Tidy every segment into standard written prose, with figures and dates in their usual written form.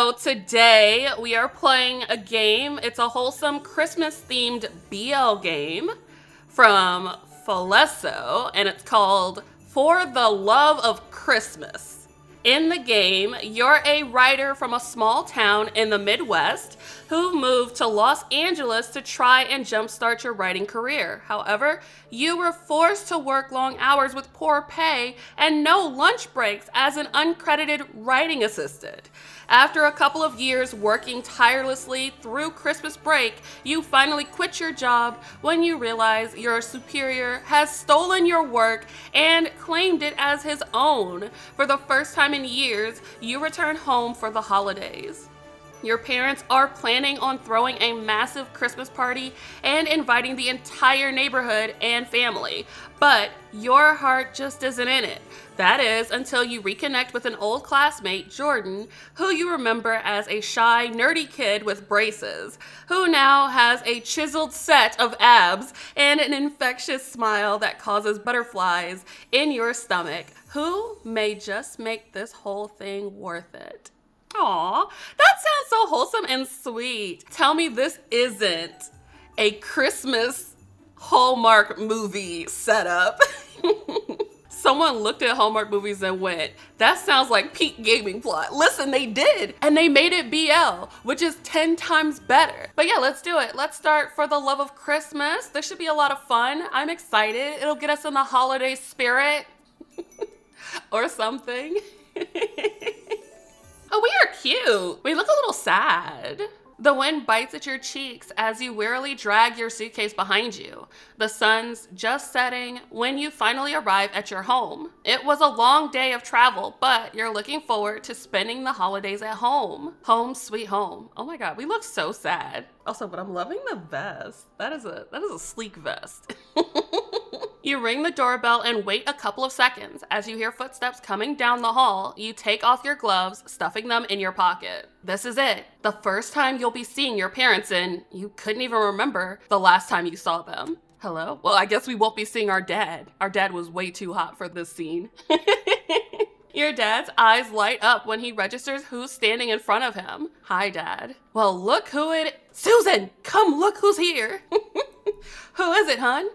So today we are playing a game. It's a wholesome Christmas-themed BL game from Falesso, and it's called For the Love of Christmas. In the game, you're a writer from a small town in the Midwest who moved to Los Angeles to try and jumpstart your writing career. However, you were forced to work long hours with poor pay and no lunch breaks as an uncredited writing assistant. After a couple of years working tirelessly through Christmas break, you finally quit your job when you realize your superior has stolen your work and claimed it as his own. For the first time in years, you return home for the holidays. Your parents are planning on throwing a massive Christmas party and inviting the entire neighborhood and family, but your heart just isn't in it. That is until you reconnect with an old classmate, Jordan, who you remember as a shy, nerdy kid with braces, who now has a chiseled set of abs and an infectious smile that causes butterflies in your stomach, who may just make this whole thing worth it. Aw, that sounds so wholesome and sweet. Tell me this isn't a Christmas Hallmark movie setup. Someone looked at Hallmark movies and went, that sounds like peak gaming plot. Listen, they did. And they made it BL, which is 10 times better. But yeah, let's do it. Let's start For the Love of Christmas. This should be a lot of fun. I'm excited. It'll get us in the holiday spirit or something. Oh, we are cute. We look a little sad. The wind bites at your cheeks as you wearily drag your suitcase behind you. The sun's just setting when you finally arrive at your home. It was a long day of travel, but you're looking forward to spending the holidays at home. Home sweet home. Oh my God, we look so sad. Also, but I'm loving the vest. That is a sleek vest. You ring the doorbell and wait a couple of seconds. As you hear footsteps coming down the hall, you take off your gloves, stuffing them in your pocket. This is it. The first time you'll be seeing your parents and you couldn't even remember the last time you saw them. Hello? Well, I guess we won't be seeing our dad. Our dad was way too hot for this scene. Your dad's eyes light up when he registers who's standing in front of him. Hi, Dad. Well, look who it... Susan! Come look who's here! Who is it, hun?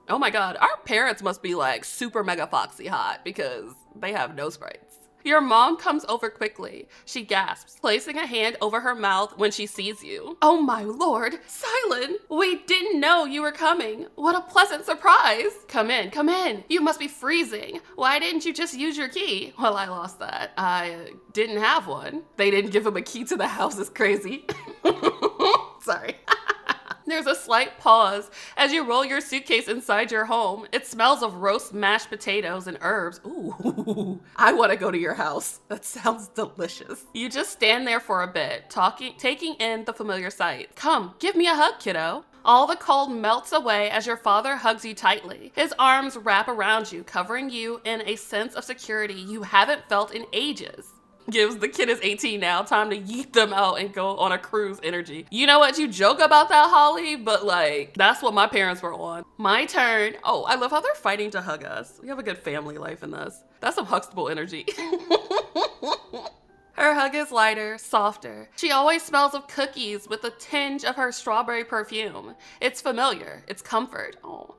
Oh my God, our parents must be like super mega foxy hot because they have nose braids. Your mom comes over quickly. She gasps, placing a hand over her mouth when she sees you. Oh my Lord, Celyn, we didn't know you were coming. What a pleasant surprise. Come in, come in. You must be freezing. Why didn't you just use your key? Well, I lost that. I didn't have one. They didn't give him a key to the house. It's crazy. Sorry. There's a slight pause as you roll your suitcase inside your home. It smells of roast mashed potatoes and herbs. Ooh, I want to go to your house. That sounds delicious. You just stand there for a bit, taking in the familiar sight. Come, give me a hug, kiddo. All the cold melts away as your father hugs you tightly. His arms wrap around you, covering you in a sense of security you haven't felt in ages. Gives the kid is 18 now, time to yeet them out and go on a cruise energy. You know what, you joke about that, Holly, but like, that's what my parents were on. My turn. Oh, I love how they're fighting to hug us. We have a good family life in this. That's some Huxtable energy. Her hug is lighter, softer. She always smells of cookies with a tinge of her strawberry perfume. It's familiar, it's comfort. Oh.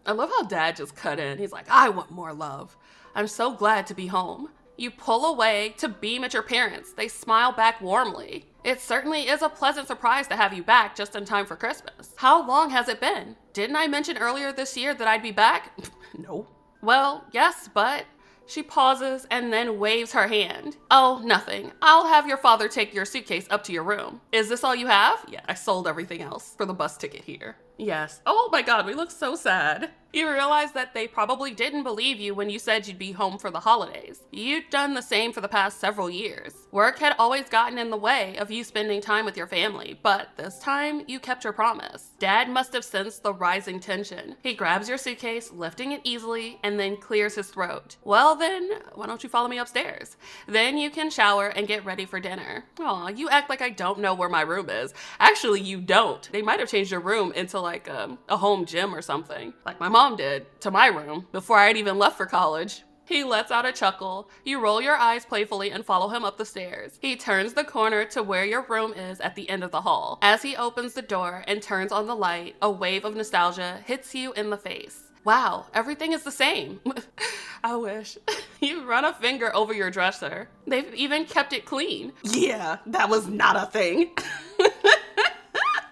I love how Dad just cut in. He's like, I want more love. I'm so glad to be home. You pull away to beam at your parents. They smile back warmly. It certainly is a pleasant surprise to have you back just in time for Christmas. How long has it been? Didn't I mention earlier this year that I'd be back? No. Well, yes, but... She pauses and then waves her hand. Oh, nothing. I'll have your father take your suitcase up to your room. Is this all you have? Yeah, I sold everything else for the bus ticket here. Yes. Oh my God, we look so sad. You realize that they probably didn't believe you when you said you'd be home for the holidays. You'd done the same for the past several years. Work had always gotten in the way of you spending time with your family, but this time you kept your promise. Dad must have sensed the rising tension. He grabs your suitcase, lifting it easily, and then clears his throat. Well then, why don't you follow me upstairs? Then you can shower and get ready for dinner. Aw, you act like I don't know where my room is. Actually, you don't. They might have changed your room into like a home gym or something, like my mom did to my room before I'd even left for college. He lets out a chuckle. You roll your eyes playfully and follow him up the stairs. He turns the corner to where your room is at the end of the hall. As he opens the door and turns on the light, a wave of nostalgia hits you in the face. Wow, everything is the same. I wish. You run a finger over your dresser. They've even kept it clean. Yeah, that was not a thing.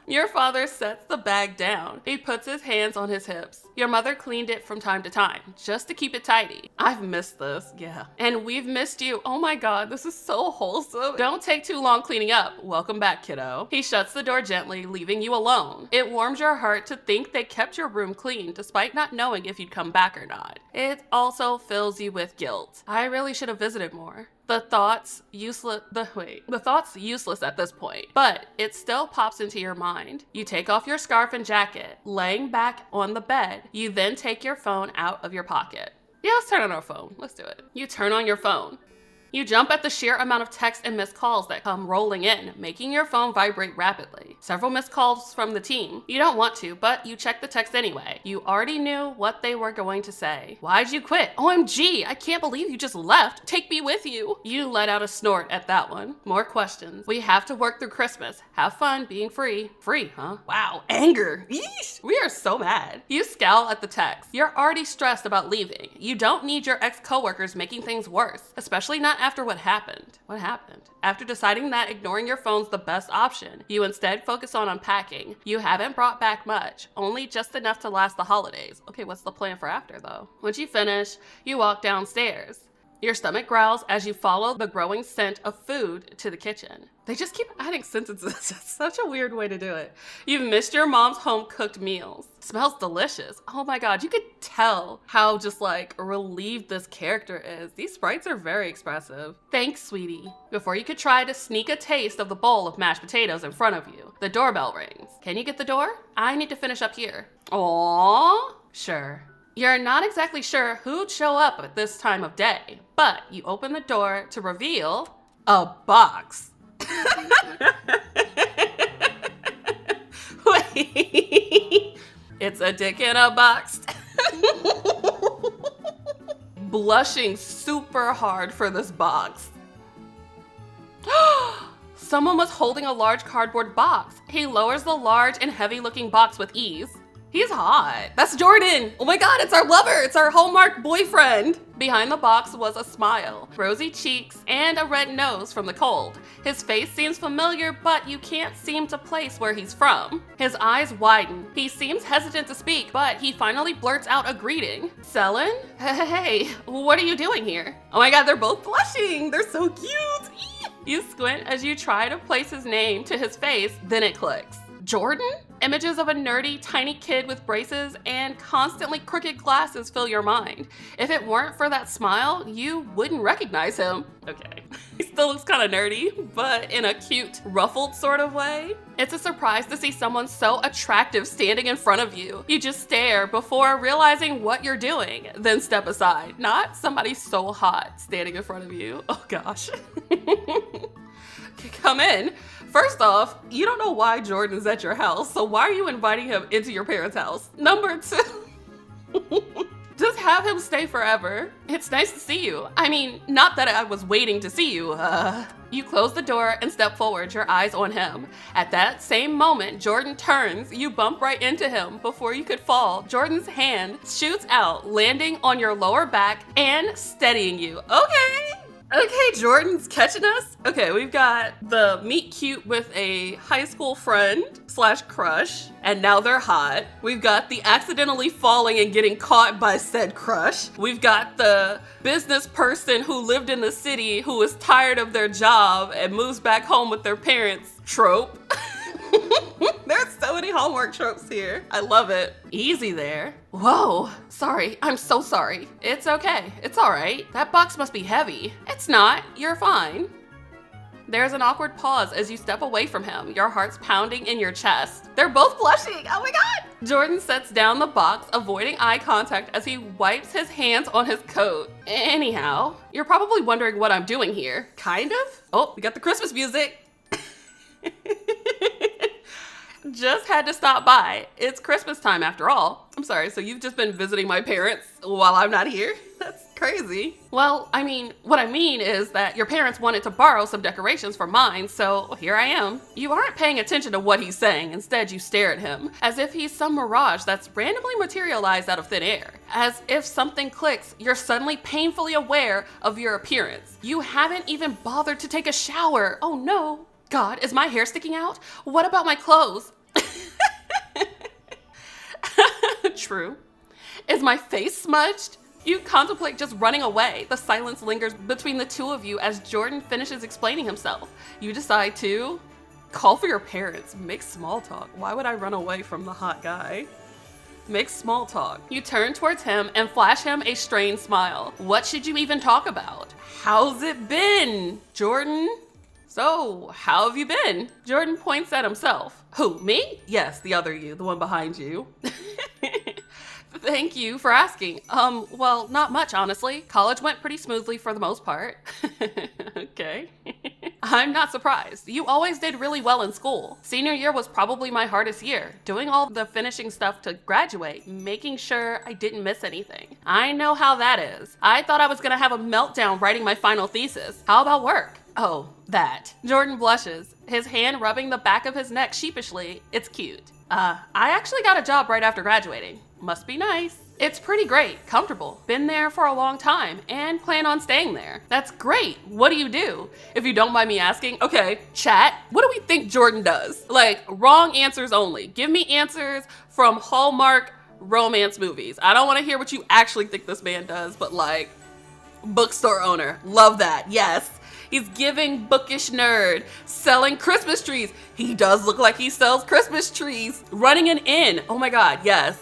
Your father sets the bag down. He puts his hands on his hips. Your mother cleaned it from time to time, just to keep it tidy. I've missed this, yeah. And we've missed you. Oh my God, this is so wholesome. Don't take too long cleaning up. Welcome back, kiddo. He shuts the door gently, leaving you alone. It warms your heart to think they kept your room clean, despite not knowing if you'd come back or not. It also fills you with guilt. I really should have visited more. The thought's useless at this point, but it still pops into your mind. You take off your scarf and jacket, laying back on the bed. You then take your phone out of your pocket. Yeah, let's turn on our phone. Let's do it. You turn on your phone. You jump at the sheer amount of texts and missed calls that come rolling in, making your phone vibrate rapidly. Several missed calls from the team. You don't want to, but you check the text anyway. You already knew what they were going to say. Why'd you quit? OMG, I can't believe you just left. Take me with you. You let out a snort at that one. More questions. We have to work through Christmas. Have fun being free. Free, huh? Wow, anger. Yeesh. We are so mad. You scowl at the text. You're already stressed about leaving. You don't need your ex-coworkers making things worse, especially not after what happened. What happened? After deciding that ignoring your phone's the best option, you instead focus on unpacking. You haven't brought back much, only just enough to last the holidays. Okay, what's the plan for after though? Once you finish, you walk downstairs. Your stomach growls as you follow the growing scent of food to the kitchen. They just keep adding sentences. It's such a weird way to do it. You've missed your mom's home-cooked meals. Smells delicious. Oh my God, you could tell how just like relieved this character is. These sprites are very expressive. Thanks, sweetie. Before you could try to sneak a taste of the bowl of mashed potatoes in front of you, the doorbell rings. Can you get the door? I need to finish up here. Aww. Sure. You're not exactly sure who'd show up at this time of day, but you open the door to reveal a box. Wait, it's a dick in a box. Blushing super hard for this box. Someone was holding a large cardboard box. He lowers the large and heavy looking box with ease. He's hot. That's Jordan. Oh my God, it's our lover. It's our Hallmark boyfriend. Behind the box was a smile, rosy cheeks, and a red nose from the cold. His face seems familiar, but you can't seem to place where he's from. His eyes widen. He seems hesitant to speak, but he finally blurts out a greeting. Celyn? Hey, what are you doing here? Oh my God, they're both blushing. They're so cute. You squint as you try to place his name to his face, then it clicks. Jordan? Images of a nerdy, tiny kid with braces and constantly crooked glasses fill your mind. If it weren't for that smile, you wouldn't recognize him. Okay. He still looks kind of nerdy, but in a cute, ruffled sort of way. It's a surprise to see someone so attractive standing in front of you. You just stare before realizing what you're doing, then step aside. Not somebody so hot standing in front of you. Oh gosh. Come in. First off, you don't know why Jordan's at your house, so why are you inviting him into your parents' house? Number two, just have him stay forever. It's nice to see you. I mean, not that I was waiting to see you. You close the door and step forward, your eyes on him. At that same moment, Jordan turns. You bump right into him. Before you could fall, Jordan's hand shoots out, landing on your lower back and steadying you. Okay, Jordan's catching us. Okay, we've got the meet cute with a high school friend / crush, and now they're hot. We've got the accidentally falling and getting caught by said crush. We've got the business person who lived in the city who was tired of their job and moves back home with their parents trope. There's so many Hallmark tropes here. I love it. Easy there. Whoa, sorry. I'm so sorry. It's okay. It's all right. That box must be heavy. It's not. You're fine. There's an awkward pause as you step away from him, your heart's pounding in your chest. They're both blushing. Oh my God. Jordan sets down the box, avoiding eye contact as he wipes his hands on his coat. Anyhow, you're probably wondering what I'm doing here. Kind of? Oh, we got the Christmas music. Just had to stop by. It's Christmas time after all. I'm sorry, so you've just been visiting my parents while I'm not here? That's Crazy. Well, I mean, what I mean is that your parents wanted to borrow some decorations for mine, so here I am. You aren't paying attention to what he's saying. Instead, you stare at him as if he's some mirage that's randomly materialized out of thin air. As if something clicks, you're suddenly painfully aware of your appearance. You haven't even bothered to take a shower. Oh no. God, is my hair sticking out? What about my clothes? True. Is my face smudged? You contemplate just running away. The silence lingers between the two of you as Jordan finishes explaining himself. You decide to call for your parents, make small talk. Why would I run away from the hot guy? Make small talk. You turn towards him and flash him a strained smile. What should you even talk about? How's it been, Jordan? So, how have you been? Jordan points at himself. Who, me? Yes, the other you, the one behind you. Thank you for asking. Well, not much, honestly. College went pretty smoothly for the most part. Okay. I'm not surprised. You always did really well in school. Senior year was probably my hardest year, doing all the finishing stuff to graduate, making sure I didn't miss anything. I know how that is. I thought I was gonna have a meltdown writing my final thesis. How about work? Oh, that. Jordan blushes, his hand rubbing the back of his neck sheepishly. It's cute. I actually got a job right after graduating. Must be nice. It's pretty great, comfortable, been there for a long time, and plan on staying there. That's great. What do you do? If you don't mind me asking, okay, chat, what do we think Jordan does? Like, wrong answers only. Give me answers from Hallmark romance movies. I don't want to hear what you actually think this man does, but like, bookstore owner. Love that, yes. He's giving bookish nerd, selling Christmas trees. He does look like he sells Christmas trees. Running an inn. Oh my God, yes.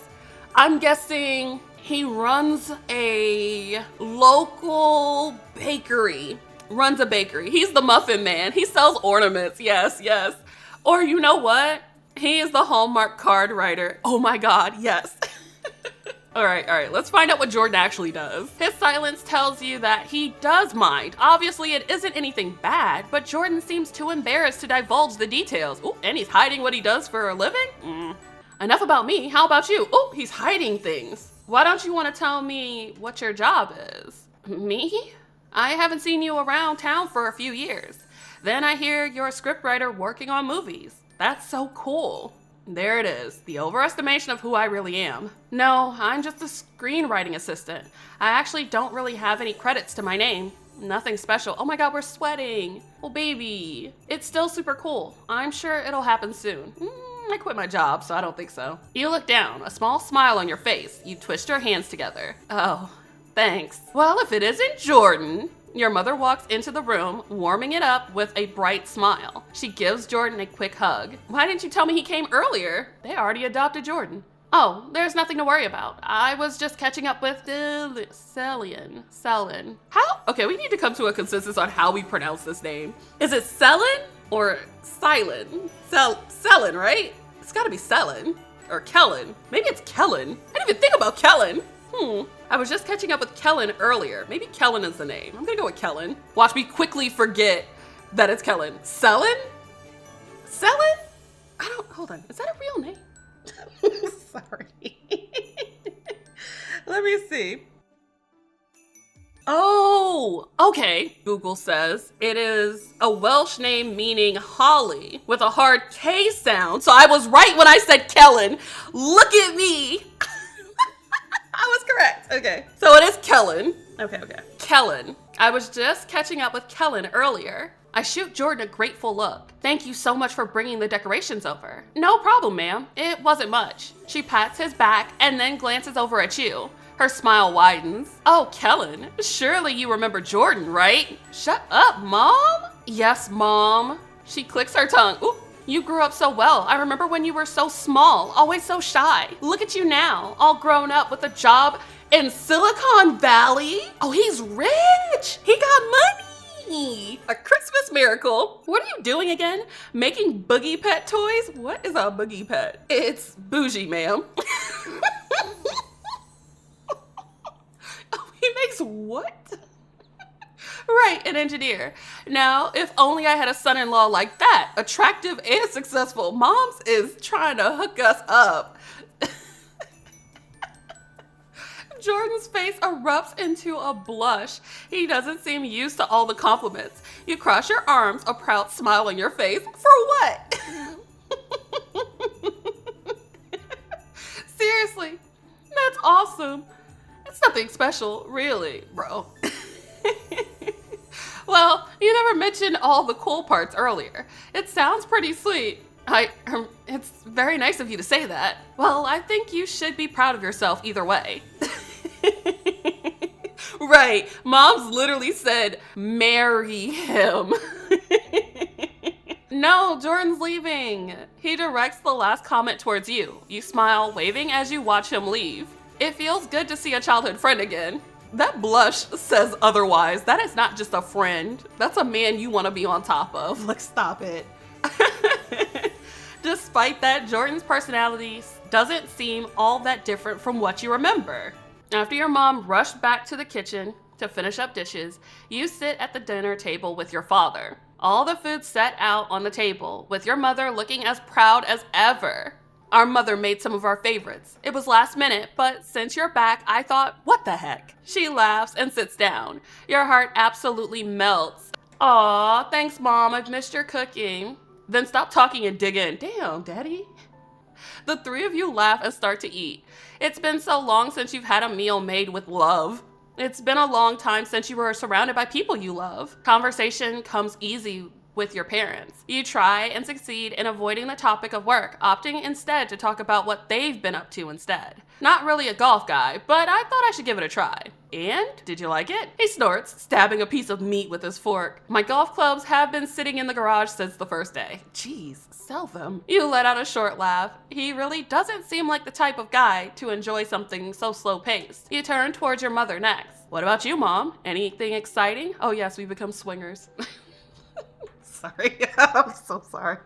I'm guessing he runs a local bakery. Runs a bakery. He's the muffin man. He sells ornaments. Yes, yes. Or you know what? He is the Hallmark card writer. Oh my God, yes. All right, let's find out what Jordan actually does. His silence tells you that he does mind. Obviously, it isn't anything bad, but Jordan seems too embarrassed to divulge the details. Ooh, and he's hiding what he does for a living? Enough about me, how about you? Oh, he's hiding things. Why don't you want to tell me what your job is? Me? I haven't seen you around town for a few years. Then I hear you're a scriptwriter working on movies. That's so cool. There it is, the overestimation of who I really am. No, I'm just a screenwriting assistant. I actually don't really have any credits to my name. Nothing special. Oh my God, we're sweating. Oh baby. It's still super cool. I'm sure it'll happen soon. I quit my job, so I don't think so. You look down, a small smile on your face. You twist your hands together. Oh, thanks. Well, if it isn't Jordan. Your mother walks into the room, warming it up with a bright smile. She gives Jordan a quick hug. Why didn't you tell me he came earlier? They already adopted Jordan. Oh, there's nothing to worry about. I was just catching up with Celyn. Celyn. How? Okay, we need to come to a consensus on how we pronounce this name. Is it Celyn or Celyn? Celyn, right? It's gotta be Celyn. Or Kellen. Maybe it's Kellen. I didn't even think about Kellen. I was just catching up with Kellen earlier. Maybe Kellen is the name. I'm gonna go with Kellen. Watch me quickly forget that it's Kellen. Celyn? Celyn? Hold on. Is that a real name? Sorry. Let me see. Oh, okay. Google says it is a Welsh name meaning holly with a hard K sound. So I was right when I said Kellen. Look at me. I was correct. Okay. So it is Kellen. Okay. Kellen. I was just catching up with Kellen earlier. I shoot Jordan a grateful look. Thank you so much for bringing the decorations over. No problem, ma'am. It wasn't much. She pats his back and then glances over at you. Her smile widens. Oh, Kellen, surely you remember Jordan, right? Shut up, Mom. Yes, Mom. She clicks her tongue. Ooh. You grew up so well. I remember when you were so small, always so shy. Look at you now, all grown up with a job in Silicon Valley. Oh, he's rich. He got money. A Christmas miracle. What are you doing again? Making boogie pet toys? What is a boogie pet? It's bougie, ma'am. Oh, he makes what? Right, an engineer. Now, if only I had a son-in-law like that, attractive and successful. Mom's is trying to hook us up. Jordan's face erupts into a blush. He doesn't seem used to all the compliments. You cross your arms, a proud smile on your face. For what? Seriously, that's awesome. It's nothing special, really, bro. Well, you never mentioned all the cool parts earlier. It sounds pretty sweet. It's very nice of you to say that. Well, I think you should be proud of yourself either way. Right, Mom's literally said, marry him. No, Jordan's leaving. He directs the last comment towards you. You smile, waving as you watch him leave. It feels good to see a childhood friend again. That blush says otherwise. That is not just a friend. That's a man you want to be on top of. Like, stop it. Despite that, Jordan's personality doesn't seem all that different from what you remember. After your mom rushed back to the kitchen to finish up dishes, you sit at the dinner table with your father. All the food set out on the table, with your mother looking as proud as ever. Our mother made some of our favorites. It was last minute, but since you're back, I thought, what the heck? She laughs and sits down. Your heart absolutely melts. Aw, thanks, Mom. I've missed your cooking. Then stop talking and dig in. Damn, Daddy. The three of you laugh and start to eat. It's been so long since you've had a meal made with love. It's been a long time since you were surrounded by people you love. Conversation comes easy with your parents. You try and succeed in avoiding the topic of work, opting instead to talk about what they've been up to instead. Not really a golf guy, but I thought I should give it a try. And? Did you like it? He snorts, stabbing a piece of meat with his fork. My golf clubs have been sitting in the garage since the first day. Jeez, sell them. You let out a short laugh. He really doesn't seem like the type of guy to enjoy something so slow-paced. You turn towards your mother next. What about you, Mom? Anything exciting? Oh yes, we become swingers. Sorry, I'm so sorry.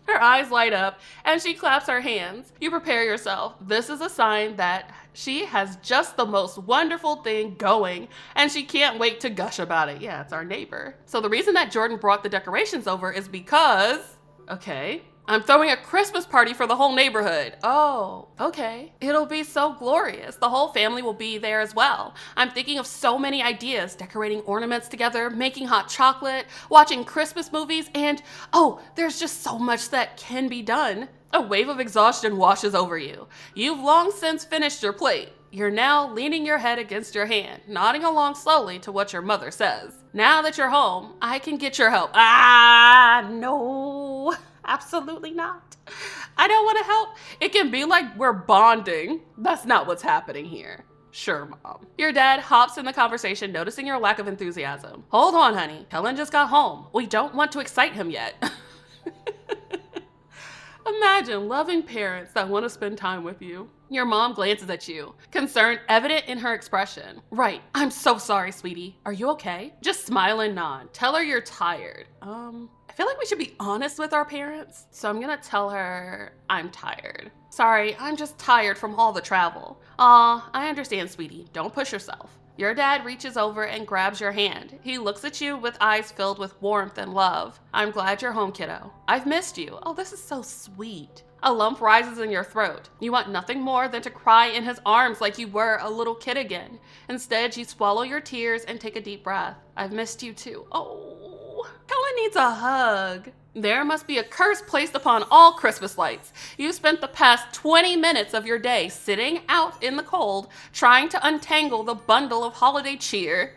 Her eyes light up and she claps her hands. You prepare yourself. This is a sign that she has just the most wonderful thing going and she can't wait to gush about it. Yeah, it's our neighbor. So the reason that Jordan brought the decorations over is because, okay, I'm throwing a Christmas party for the whole neighborhood. Oh, okay. It'll be so glorious. The whole family will be there as well. I'm thinking of so many ideas, decorating ornaments together, making hot chocolate, watching Christmas movies, and oh, there's just so much that can be done. A wave of exhaustion washes over you. You've long since finished your plate. You're now leaning your head against your hand, nodding along slowly to what your mother says. Now that you're home, I can get your help. Ah, no. Absolutely not. I don't want to help. It can be like we're bonding. That's not what's happening here. Sure, Mom. Your dad hops in the conversation, noticing your lack of enthusiasm. Hold on, honey. Celyn just got home. We don't want to excite him yet. Imagine loving parents that want to spend time with you. Your mom glances at you, concern evident in her expression. Right. I'm so sorry, sweetie. Are you okay? Just smile and nod. Tell her you're tired. I feel like we should be honest with our parents. So I'm gonna tell her I'm tired. Sorry, I'm just tired from all the travel. Aw, I understand, sweetie. Don't push yourself. Your dad reaches over and grabs your hand. He looks at you with eyes filled with warmth and love. I'm glad you're home, kiddo. I've missed you. Oh, this is so sweet. A lump rises in your throat. You want nothing more than to cry in his arms like you were a little kid again. Instead, you swallow your tears and take a deep breath. I've missed you too. Oh, Celyn needs a hug. There must be a curse placed upon all Christmas lights. You spent the past 20 minutes of your day sitting out in the cold, trying to untangle the bundle of holiday cheer.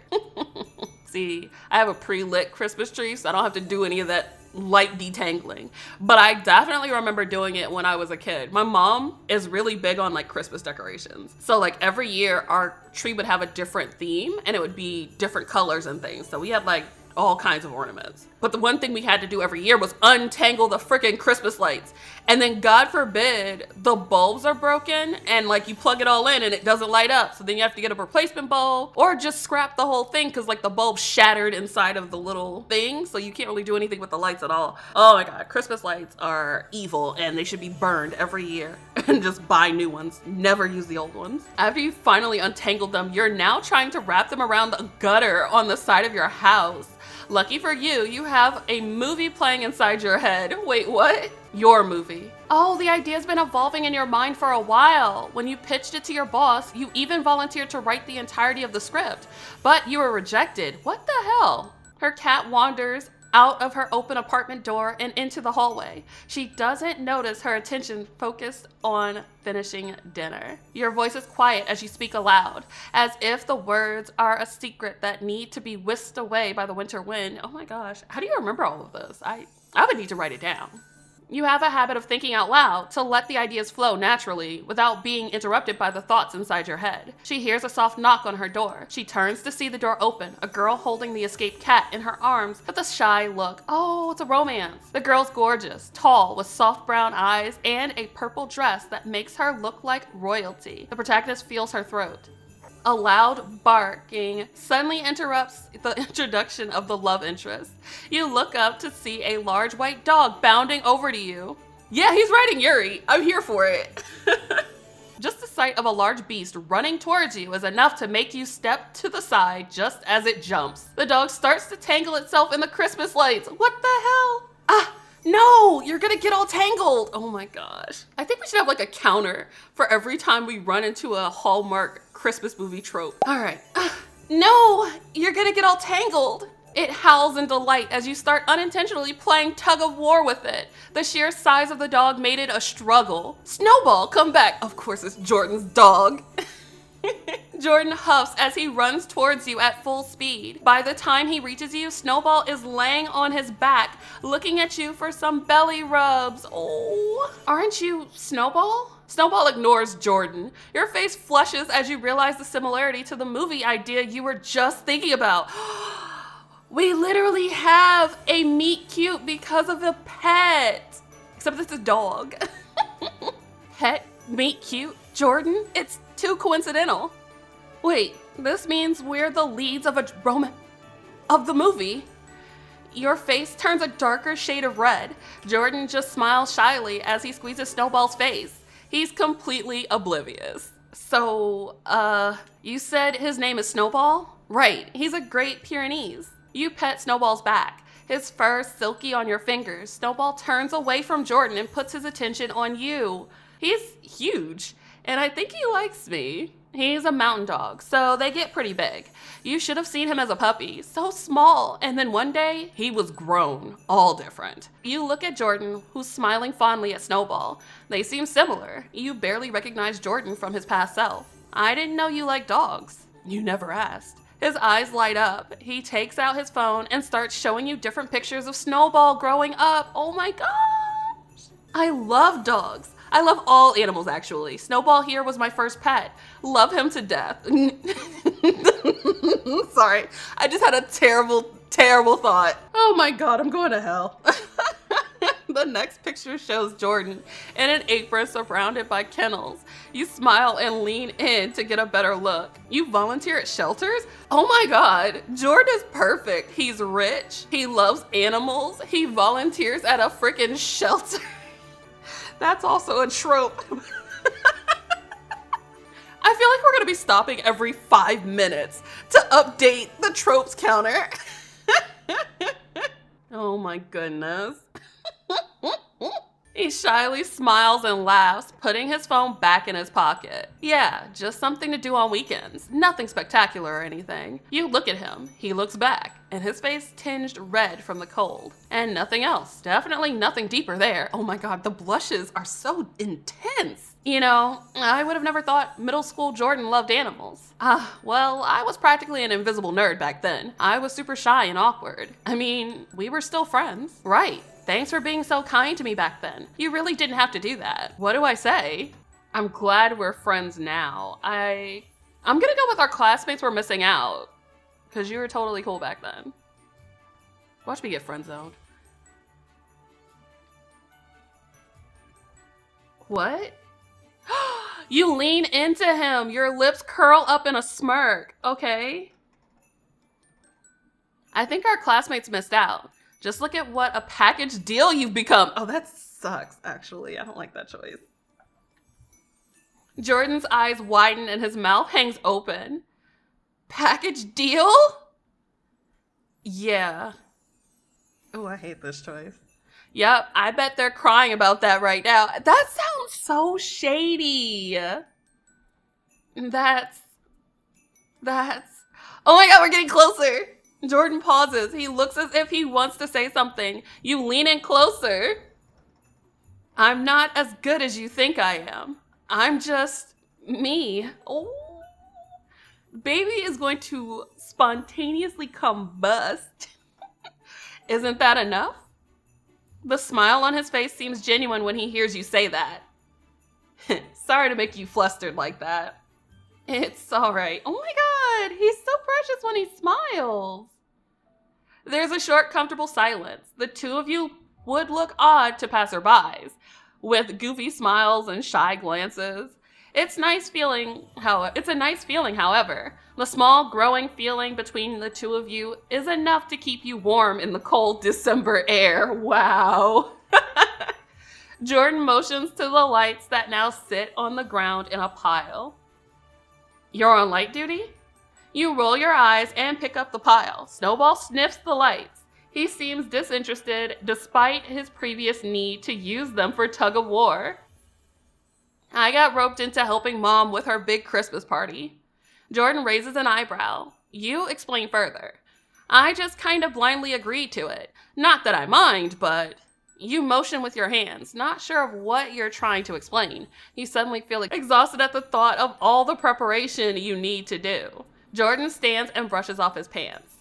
See, I have a pre-lit Christmas tree, so I don't have to do any of that light detangling. But I definitely remember doing it when I was a kid. My mom is really big on like Christmas decorations. So like every year our tree would have a different theme and it would be different colors and things. So we had like all kinds of ornaments. But the one thing we had to do every year was untangle the freaking Christmas lights. And then God forbid the bulbs are broken and like you plug it all in and it doesn't light up. So then you have to get a replacement bulb or just scrap the whole thing because like the bulb shattered inside of the little thing. So you can't really do anything with the lights at all. Oh my God, Christmas lights are evil and they should be burned every year and just buy new ones. Never use the old ones. After you finally untangled them, you're now trying to wrap them around the gutter on the side of your house. Lucky for you, you have a movie playing inside your head. Wait, what? Your movie. Oh, the idea's been evolving in your mind for a while. When you pitched it to your boss, you even volunteered to write the entirety of the script, but you were rejected. What the hell? Her cat wanders out of her open apartment door and into the hallway. She doesn't notice her attention focused on finishing dinner. Your voice is quiet as you speak aloud, as if the words are a secret that need to be whisked away by the winter wind. Oh my gosh, how do you remember all of this? I would need to write it down. You have a habit of thinking out loud to let the ideas flow naturally without being interrupted by the thoughts inside your head. She hears a soft knock on her door. She turns to see the door open, a girl holding the escaped cat in her arms with a shy look. Oh, it's a romance. The girl's gorgeous, tall, with soft brown eyes and a purple dress that makes her look like royalty. The protagonist feels her throat. A loud barking suddenly interrupts the introduction of the love interest. You look up to see a large white dog bounding over to you. Yeah, he's riding Yuri. I'm here for it. Just the sight of a large beast running towards you is enough to make you step to the side just as it jumps. The dog starts to tangle itself in the Christmas lights. What the hell? No, you're gonna get all tangled. Oh my gosh. I think we should have like a counter for every time we run into a Hallmark Christmas movie trope. All right. No, you're gonna get all tangled. It howls in delight as you start unintentionally playing tug of war with it. The sheer size of the dog made it a struggle. Snowball, come back. Of course, it's Jordan's dog. Jordan huffs as he runs towards you at full speed. By the time he reaches you, Snowball is laying on his back, looking at you for some belly rubs. Oh, aren't you Snowball? Snowball ignores Jordan. Your face flushes as you realize the similarity to the movie idea you were just thinking about. We literally have a meet cute because of a pet. Except it's a dog. Pet, meet cute, Jordan? It's too coincidental. Wait, this means we're the leads of a romance of the movie. Your face turns a darker shade of red. Jordan just smiles shyly as he squeezes Snowball's face. He's completely oblivious. So, you said his name is Snowball? Right, he's a Great Pyrenees. You pet Snowball's back, his fur silky on your fingers. Snowball turns away from Jordan and puts his attention on you. He's huge, and I think he likes me. He's a mountain dog, so they get pretty big. You should have seen him as a puppy, so small. And then one day, he was grown, all different. You look at Jordan, who's smiling fondly at Snowball. They seem similar. You barely recognize Jordan from his past self. I didn't know you liked dogs. You never asked. His eyes light up. He takes out his phone and starts showing you different pictures of Snowball growing up. Oh my gosh. I love dogs. I love all animals, actually. Snowball here was my first pet. Love him to death. Sorry, I just had a terrible thought. Oh my God, I'm going to hell. The next picture shows Jordan in an apron surrounded by kennels. You smile and lean in to get a better look. You volunteer at shelters? Oh my God, Jordan is perfect. He's rich, he loves animals, he volunteers at a freaking shelter. That's also a trope. I feel like we're gonna be stopping every 5 minutes to update the tropes counter. Oh my goodness. He shyly smiles and laughs, putting his phone back in his pocket. Yeah, just something to do on weekends. Nothing spectacular or anything. You look at him, he looks back, and his face tinged red from the cold. And nothing else. Definitely nothing deeper there. Oh my God, the blushes are so intense. You know, I would have never thought middle school Jordan loved animals. Well, I was practically an invisible nerd back then. I was super shy and awkward. I mean, we were still friends. Right. Thanks for being so kind to me back then. You really didn't have to do that. What do I say? I'm glad we're friends now. I'm gonna go with our classmates were missing out. Because you were totally cool back then. Watch me get friend zoned. What? You lean into him. Your lips curl up in a smirk. Okay. I think our classmates missed out. Just look at what a package deal you've become. Oh, that sucks, actually. I don't like that choice. Jordan's eyes widen and his mouth hangs open. Package deal? Yeah. Oh, I hate this choice. Yep, I bet they're crying about that right now. That sounds so shady. That's, that's, oh my God, we're getting closer. Jordan pauses. He looks as if he wants to say something. You lean in closer. I'm not as good as you think I am. I'm just me. Oh. Baby is going to spontaneously combust. Isn't that enough? The smile on his face seems genuine when he hears you say that. Sorry to make you flustered like that. It's alright. Oh my God, he's so precious when he smiles. There's a short, comfortable silence. The two of you would look odd to passerbys, with goofy smiles and shy glances. It's a nice feeling, however. The small, growing feeling between the two of you is enough to keep you warm in the cold December air. Wow. Jordan motions to the lights that now sit on the ground in a pile. You're on light duty? You roll your eyes and pick up the pile. Snowball sniffs the lights. He seems disinterested despite his previous need to use them for tug of war. I got roped into helping Mom with her big Christmas party. Jordan raises an eyebrow. You explain further. I just kind of blindly agreed to it. Not that I mind, but... You motion with your hands, not sure of what you're trying to explain. You suddenly feel exhausted at the thought of all the preparation you need to do. Jordan stands and brushes off his pants.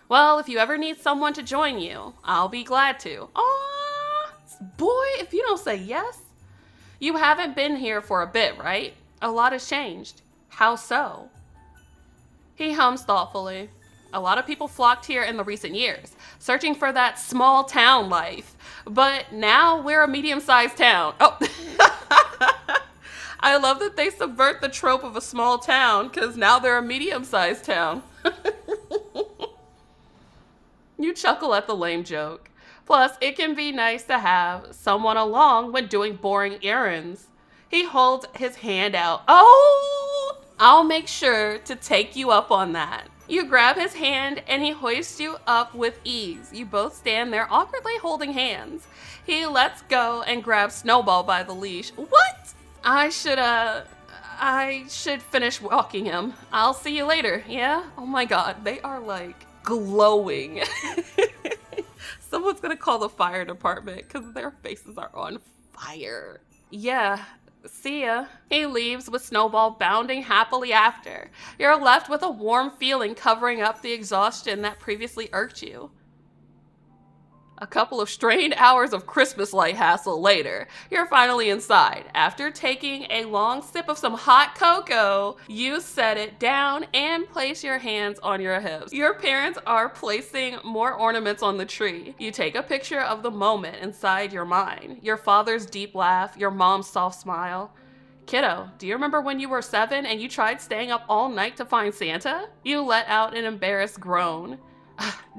Well, if you ever need someone to join you, I'll be glad to. Aww, boy, if you don't say yes. You haven't been here for a bit, right? A lot has changed. How so? He hums thoughtfully. A lot of people flocked here in the recent years, searching for that small town life. But now we're a medium-sized town. Oh, I love that they subvert the trope of a small town because now they're a medium-sized town. You chuckle at the lame joke. Plus, it can be nice to have someone along when doing boring errands. He holds his hand out. Oh, I'll make sure to take you up on that. You grab his hand and he hoists you up with ease. You both stand there awkwardly holding hands. He lets go and grabs Snowball by the leash. What? I should finish walking him. I'll see you later, yeah? Oh my God, they are like glowing. Someone's gonna call the fire department because their faces are on fire. Yeah. See ya. He leaves with Snowball bounding happily after. You're left with a warm feeling covering up the exhaustion that previously irked you. A couple of strained hours of Christmas light hassle later, you're finally inside. After taking a long sip of some hot cocoa, you set it down and place your hands on your hips. Your parents are placing more ornaments on the tree. You take a picture of the moment inside your mind. Your father's deep laugh, your mom's soft smile. Kiddo, do you remember when you were 7 and you tried staying up all night to find Santa? You let out an embarrassed groan.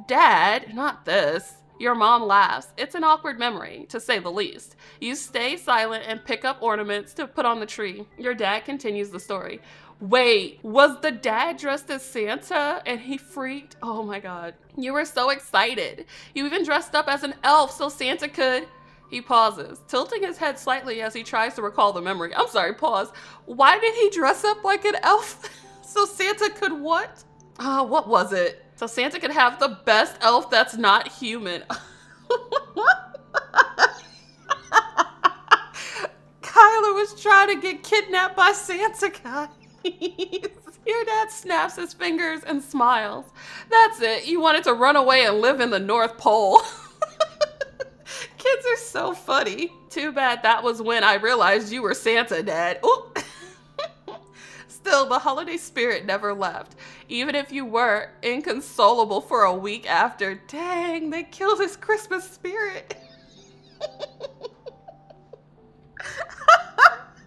Dad, not this. Your mom laughs. It's an awkward memory, to say the least. You stay silent and pick up ornaments to put on the tree. Your dad continues the story. Wait, was the dad dressed as Santa and he freaked? Oh my God. You were so excited. You even dressed up as an elf so Santa could... He pauses, tilting his head slightly as he tries to recall the memory. I'm sorry, pause. Why did he dress up like an elf? So Santa could what? What was it? So Santa could have the best elf that's not human. Kyler was trying to get kidnapped by Santa, guys. Your dad snaps his fingers and smiles. That's it. You wanted to run away and live in the North Pole. Kids are so funny. Too bad that was when I realized you were Santa, Dad. Ooh. Still, the holiday spirit never left. Even if you were inconsolable for a week after, dang, they killed his Christmas spirit.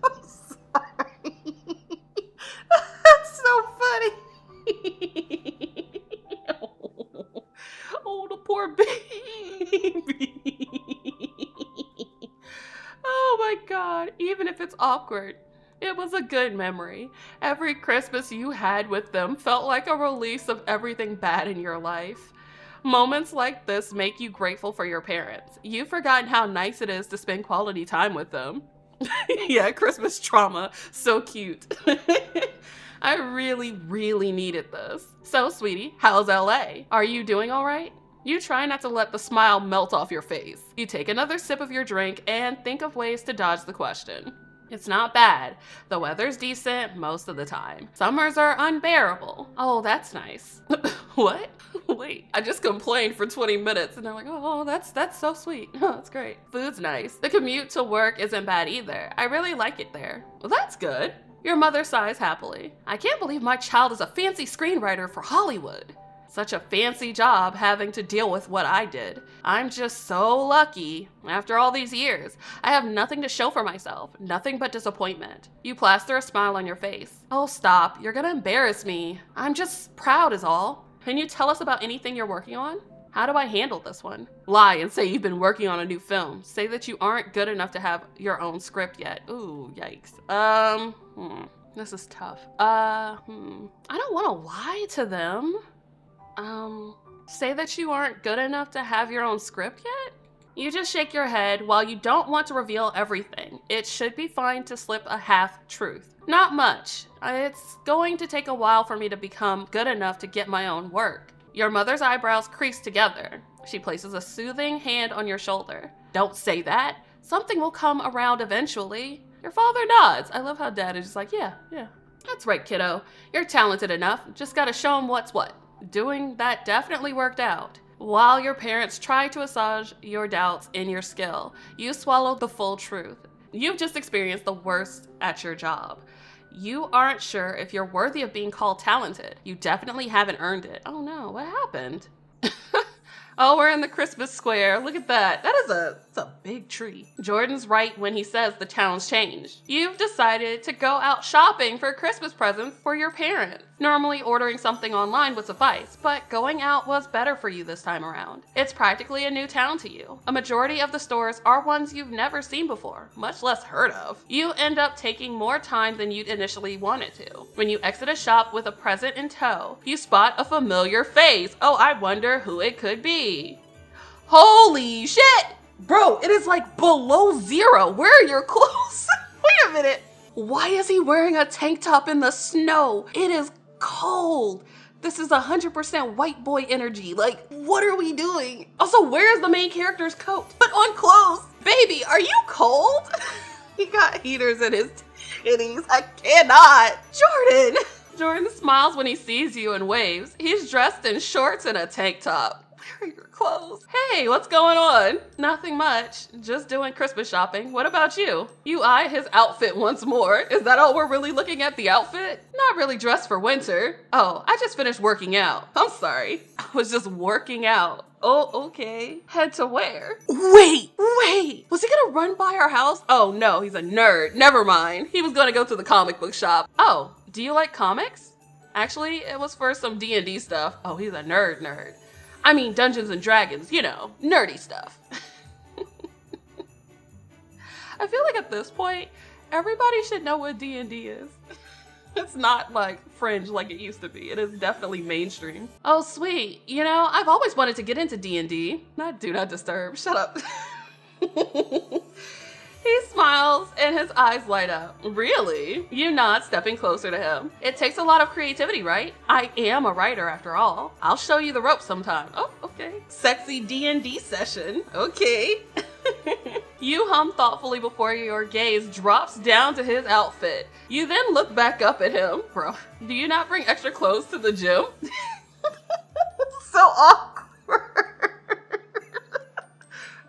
I'm sorry. That's so funny. Oh, the poor baby. Oh my God, even if it's awkward. It was a good memory. Every Christmas you had with them felt like a release of everything bad in your life. Moments like this make you grateful for your parents. You've forgotten how nice it is to spend quality time with them. Yeah, Christmas trauma. So cute. I really, really needed this. So, sweetie, how's LA? Are you doing all right? You try not to let the smile melt off your face. You take another sip of your drink and think of ways to dodge the question. It's not bad. The weather's decent most of the time. Summers are unbearable. Oh, that's nice. What? Wait, I just complained for 20 minutes and they're like, oh, that's so sweet. Oh, that's great. Food's nice. The commute to work isn't bad either. I really like it there. Well, that's good. Your mother sighs happily. I can't believe my child is a fancy screenwriter for Hollywood. Such a fancy job having to deal with what I did. I'm just so lucky. After all these years, I have nothing to show for myself, nothing but disappointment. You plaster a smile on your face. Oh, stop. You're gonna embarrass me. I'm just proud is all. Can you tell us about anything you're working on? How do I handle this one? Lie and say you've been working on a new film. Say that you aren't good enough to have your own script yet. Ooh, yikes. This is tough. I don't want to lie to them. Say that you aren't good enough to have your own script yet? You just shake your head while you don't want to reveal everything. It should be fine to slip a half-truth. Not much. It's going to take a while for me to become good enough to get my own work. Your mother's eyebrows crease together. She places a soothing hand on your shoulder. Don't say that. Something will come around eventually. Your father nods. I love how dad is just like, yeah. That's right, kiddo. You're talented enough. Just gotta show him what's what. Doing that definitely worked out. While your parents try to assuage your doubts in your skill, you swallow the full truth. You've just experienced the worst at your job. You aren't sure if you're worthy of being called talented. You definitely haven't earned it. Oh no, what happened? Oh, we're in the Christmas square. Look at that. It's a big tree. Jordan's right when he says the town's changed. You've decided to go out shopping for Christmas presents for your parents. Normally ordering something online would suffice, but going out was better for you this time around. It's practically a new town to you. A majority of the stores are ones you've never seen before, much less heard of. You end up taking more time than you'd initially wanted to. When you exit a shop with a present in tow, you spot a familiar face. Oh, I wonder who it could be. Holy shit! Bro, it is like below zero. Where are your clothes? Wait a minute. Why is he wearing a tank top in the snow? It is cold. This is 100% white boy energy. Like, what are we doing? Also, where's the main character's coat? Put on clothes. Baby, are you cold? He got heaters in his titties. I cannot. Jordan smiles when he sees you and waves. He's dressed in shorts and a tank top. Where are your clothes? Hey, what's going on? Nothing much. Just doing Christmas shopping. What about you? You eye his outfit once more. Is that all we're really looking at, the outfit? Not really dressed for winter. Oh, I just finished working out. I'm sorry. I was just working out. Oh, okay. Head to where? Wait. Was he gonna run by our house? Oh no, he's a nerd. Never mind. He was gonna go to the comic book shop. Oh, do you like comics? Actually, it was for some D&D stuff. Oh, he's a nerd. I mean, Dungeons and Dragons, you know, nerdy stuff. I feel like at this point, everybody should know what D&D is. It's not like fringe like it used to be. It is definitely mainstream. Oh, sweet. You know, I've always wanted to get into D&D. Not Do Not Disturb. Shut up. He smiles and his eyes light up. Really? You nod, stepping closer to him. It takes a lot of creativity, right? I am a writer after all. I'll show you the ropes sometime. Oh, okay. Sexy D&D session. Okay. You hum thoughtfully before your gaze drops down to his outfit. You then look back up at him. Bro, do you not bring extra clothes to the gym? So awkward.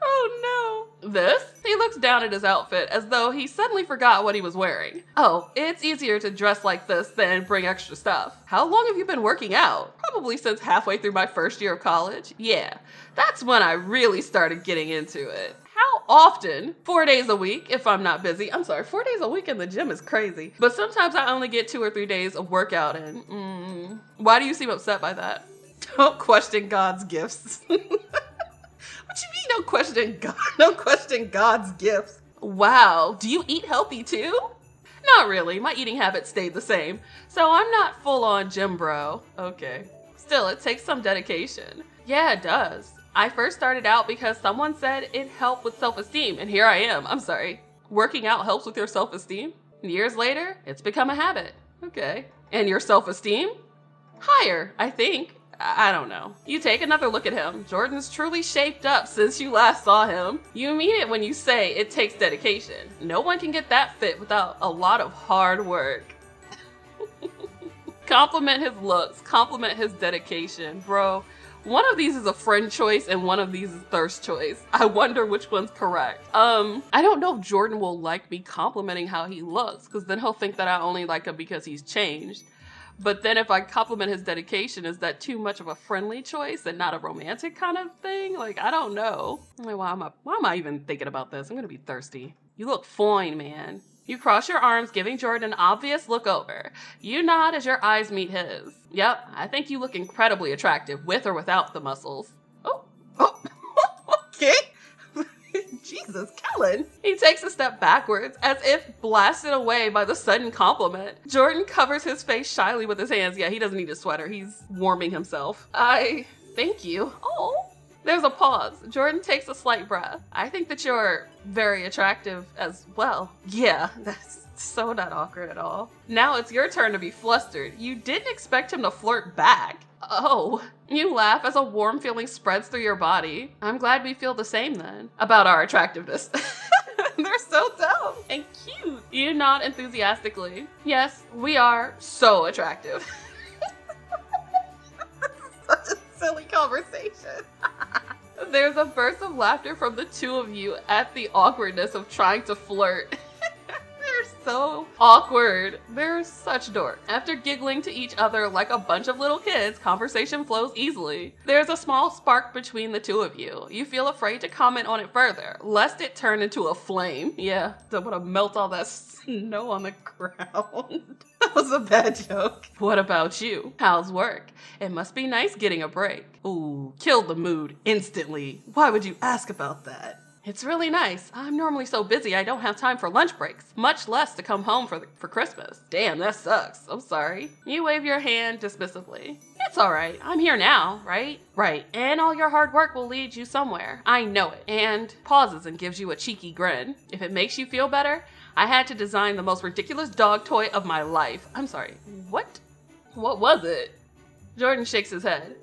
Oh no. This? He looks down at his outfit as though he suddenly forgot what he was wearing. Oh, it's easier to dress like this than bring extra stuff. How long have you been working out? Probably since halfway through my first year of college. Yeah, that's when I really started getting into it. How often? 4 days a week if I'm not busy. I'm sorry, 4 days a week in the gym is crazy. But sometimes I only get 2 or 3 days of workout in. Why do you seem upset by that? Don't question God's gifts. What you mean don't question God? Don't question God's gifts. Wow, do you eat healthy too? Not really, my eating habits stayed the same. So I'm not full on gym bro. Okay. Still, it takes some dedication. Yeah, it does. I first started out because someone said it helped with self-esteem, and here I am. I'm sorry. Working out helps with your self-esteem? Years later, it's become a habit. Okay. And your self-esteem? Higher, I think. I don't know. You take another look at him. Jordan's truly shaped up since you last saw him. You mean it when you say it takes dedication. No one can get that fit without a lot of hard work. Compliment his looks, compliment his dedication. Bro, one of these is a friend choice and one of these is thirst choice. I wonder which one's correct. I don't know if Jordan will like me complimenting how he looks, because then he'll think that I only like him because he's changed. But then if I compliment his dedication, is that too much of a friendly choice and not a romantic kind of thing? Like, I don't know. Like, why am I even thinking about this? I'm gonna be thirsty. You look fine, man. You cross your arms, giving Jordan an obvious look over. You nod as your eyes meet his. Yep, I think you look incredibly attractive, with or without the muscles. Oh, okay. Jesus, Celyn. He takes a step backwards, as if blasted away by the sudden compliment. Jordan covers his face shyly with his hands. Yeah, he doesn't need a sweater. He's warming himself. Thank you. Oh. There's a pause. Jordan takes a slight breath. I think that you're very attractive as well. Yeah, that's so not awkward at all. Now it's your turn to be flustered. You didn't expect him to flirt back. Oh. You laugh as a warm feeling spreads through your body. I'm glad we feel the same then about our attractiveness. They're so dumb and cute. You nod enthusiastically. Yes, we are so attractive. This is such a silly conversation. There's a burst of laughter from the two of you at the awkwardness of trying to flirt. They're so awkward. They're such dorks. After giggling to each other like a bunch of little kids, conversation flows easily. There's a small spark between the two of you. You feel afraid to comment on it further, lest it turn into a flame. Yeah, don't want to melt all that snow on the ground. That was a bad joke. What about you? How's work? It must be nice getting a break. Ooh, killed the mood instantly. Why would you ask about that? It's really nice. I'm normally so busy I don't have time for lunch breaks, much less to come home for Christmas. Damn, that sucks. I'm sorry. You wave your hand dismissively. It's all right. I'm here now, right? Right. And all your hard work will lead you somewhere. I know it. And pauses and gives you a cheeky grin. If it makes you feel better, I had to design the most ridiculous dog toy of my life. I'm sorry. What? What was it? Jordan shakes his head.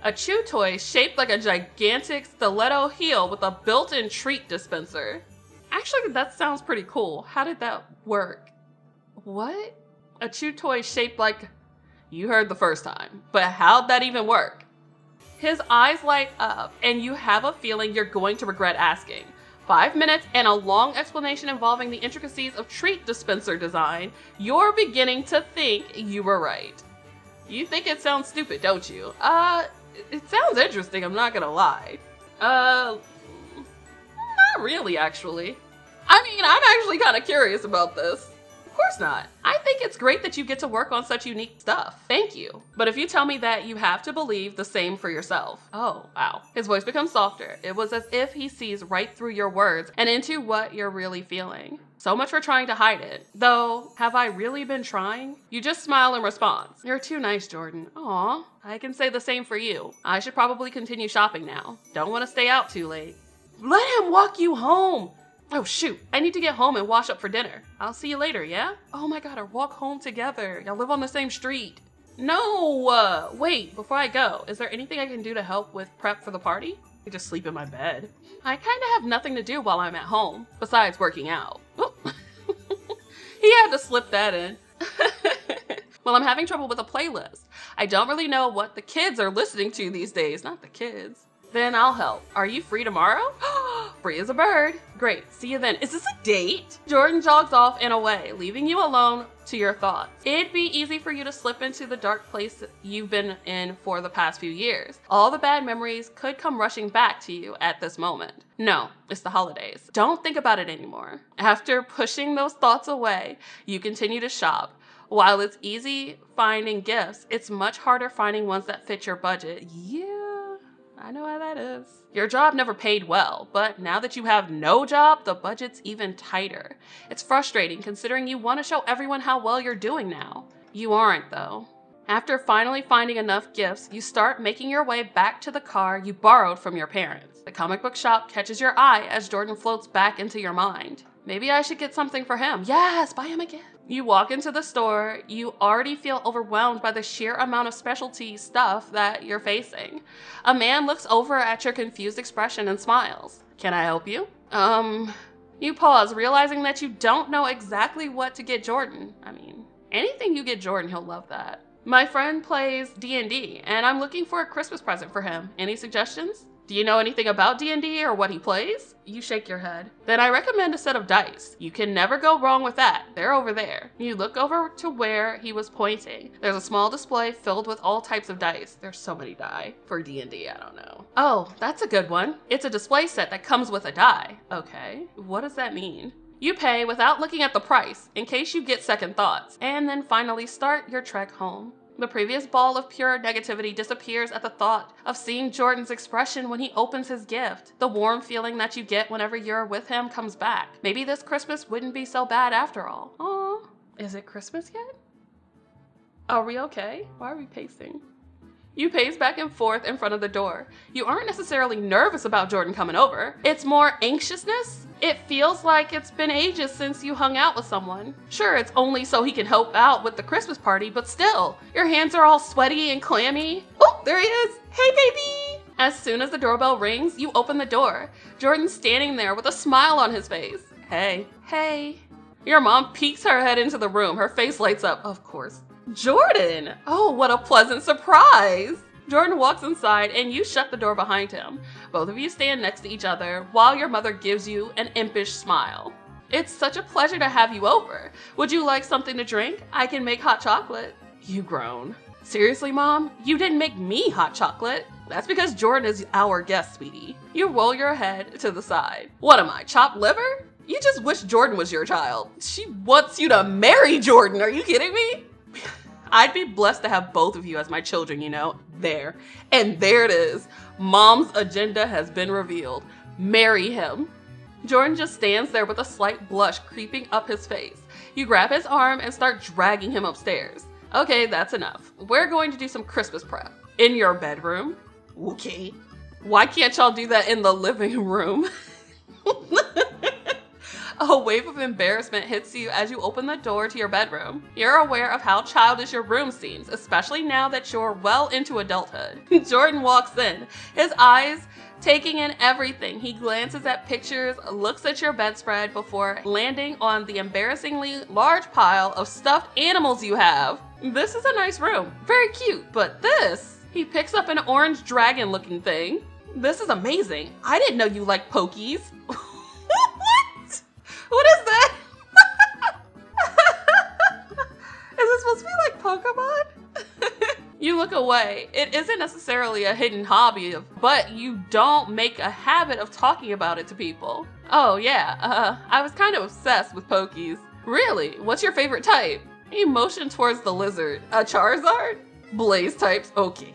A chew toy shaped like a gigantic stiletto heel with a built-in treat dispenser. Actually, that sounds pretty cool. How did that work? What? A chew toy shaped like... You heard the first time. But how'd that even work? His eyes light up, and you have a feeling you're going to regret asking. 5 minutes and a long explanation involving the intricacies of treat dispenser design. You're beginning to think you were right. You think it sounds stupid, don't you? It sounds interesting, I'm not gonna lie. Not really, actually. I mean, I'm actually kind of curious about this. Of course not. I think it's great that you get to work on such unique stuff. Thank you. But if you tell me that, you have to believe the same for yourself. Oh, wow. His voice becomes softer. It was as if he sees right through your words and into what you're really feeling. So much for trying to hide it. Though, have I really been trying? You just smile in response. You're too nice, Jordan. Aw, I can say the same for you. I should probably continue shopping now. Don't want to stay out too late. Let him walk you home. Oh shoot, I need to get home and wash up for dinner. I'll see you later, yeah? Oh my god, our walk home together. Y'all live on the same street. No, wait, before I go, is there anything I can do to help with prep for the party? I just sleep in my bed. I kind of have nothing to do while I'm at home, besides working out. He had to slip that in. Well, I'm having trouble with a playlist. I don't really know what the kids are listening to these days. Not the kids. Then I'll help. Are you free tomorrow? Free as a bird. Great, see you then. Is this a date? Jordan jogs off and away, leaving you alone to your thoughts. It'd be easy for you to slip into the dark place you've been in for the past few years. All the bad memories could come rushing back to you at this moment. No, it's the holidays. Don't think about it anymore. After pushing those thoughts away, you continue to shop. While it's easy finding gifts, it's much harder finding ones that fit your budget. Yeah. I know how that is. Your job never paid well, but now that you have no job, the budget's even tighter. It's frustrating considering you want to show everyone how well you're doing now. You aren't, though. After finally finding enough gifts, you start making your way back to the car you borrowed from your parents. The comic book shop catches your eye as Jordan floats back into your mind. Maybe I should get something for him. Yes, buy him a gift. You walk into the store, you already feel overwhelmed by the sheer amount of specialty stuff that you're facing. A man looks over at your confused expression and smiles. Can I help you? You pause, realizing that you don't know exactly what to get Jordan. I mean, anything you get Jordan, he'll love that. My friend plays D&D, and I'm looking for a Christmas present for him. Any suggestions? Do you know anything about D&D or what he plays? You shake your head. Then I recommend a set of dice. You can never go wrong with that. They're over there. You look over to where he was pointing. There's a small display filled with all types of dice. There's so many die. For D&D, I don't know. Oh, that's a good one. It's a display set that comes with a die. Okay, what does that mean? You pay without looking at the price, in case you get second thoughts, and then finally start your trek home. The previous ball of pure negativity disappears at the thought of seeing Jordan's expression when he opens his gift. The warm feeling that you get whenever you're with him comes back. Maybe this Christmas wouldn't be so bad after all. Aw, is it Christmas yet? Are we okay? Why are we pacing? You pace back and forth in front of the door. You aren't necessarily nervous about Jordan coming over. It's more anxiousness. It feels like it's been ages since you hung out with someone. Sure, it's only so he can help out with the Christmas party, but still, your hands are all sweaty and clammy. Oh, there he is. Hey, baby. As soon as the doorbell rings, you open the door. Jordan's standing there with a smile on his face. Hey. Hey. Your mom peeks her head into the room. Her face lights up, of course. Jordan! Oh, what a pleasant surprise! Jordan walks inside and you shut the door behind him. Both of you stand next to each other while your mother gives you an impish smile. It's such a pleasure to have you over. Would you like something to drink? I can make hot chocolate. You groan. Seriously, Mom? You didn't make me hot chocolate. That's because Jordan is our guest, sweetie. You roll your head to the side. What am I, chopped liver? You just wish Jordan was your child. She wants you to marry Jordan. Are you kidding me? I'd be blessed to have both of you as my children, you know. There. And there it is. Mom's agenda has been revealed. Marry him. Jordan just stands there with a slight blush creeping up his face. You grab his arm and start dragging him upstairs. Okay, that's enough. We're going to do some Christmas prep. In your bedroom? Okay. Why can't y'all do that in the living room? A wave of embarrassment hits you as you open the door to your bedroom. You're aware of how childish your room seems, especially now that you're well into adulthood. Jordan walks in, his eyes taking in everything. He glances at pictures, looks at your bedspread before landing on the embarrassingly large pile of stuffed animals you have. This is a nice room, very cute, but this... He picks up an orange dragon looking thing. This is amazing. I didn't know you liked pokies. What is that? Is it supposed to be like Pokemon? You look away. It isn't necessarily a hidden hobby, but you don't make a habit of talking about it to people. Oh yeah, I was kind of obsessed with Pokies. Really? What's your favorite type? He motioned towards the lizard. A Charizard? Blaze types? Okay.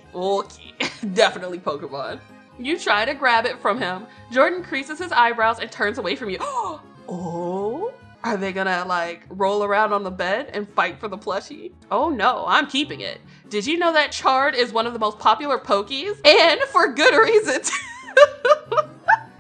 Definitely Pokemon. You try to grab it from him. Jordan creases his eyebrows and turns away from you. Oh, are they gonna like roll around on the bed and fight for the plushie? Oh no, I'm keeping it. Did you know that Chard is one of the most popular Pokies? And for good reason.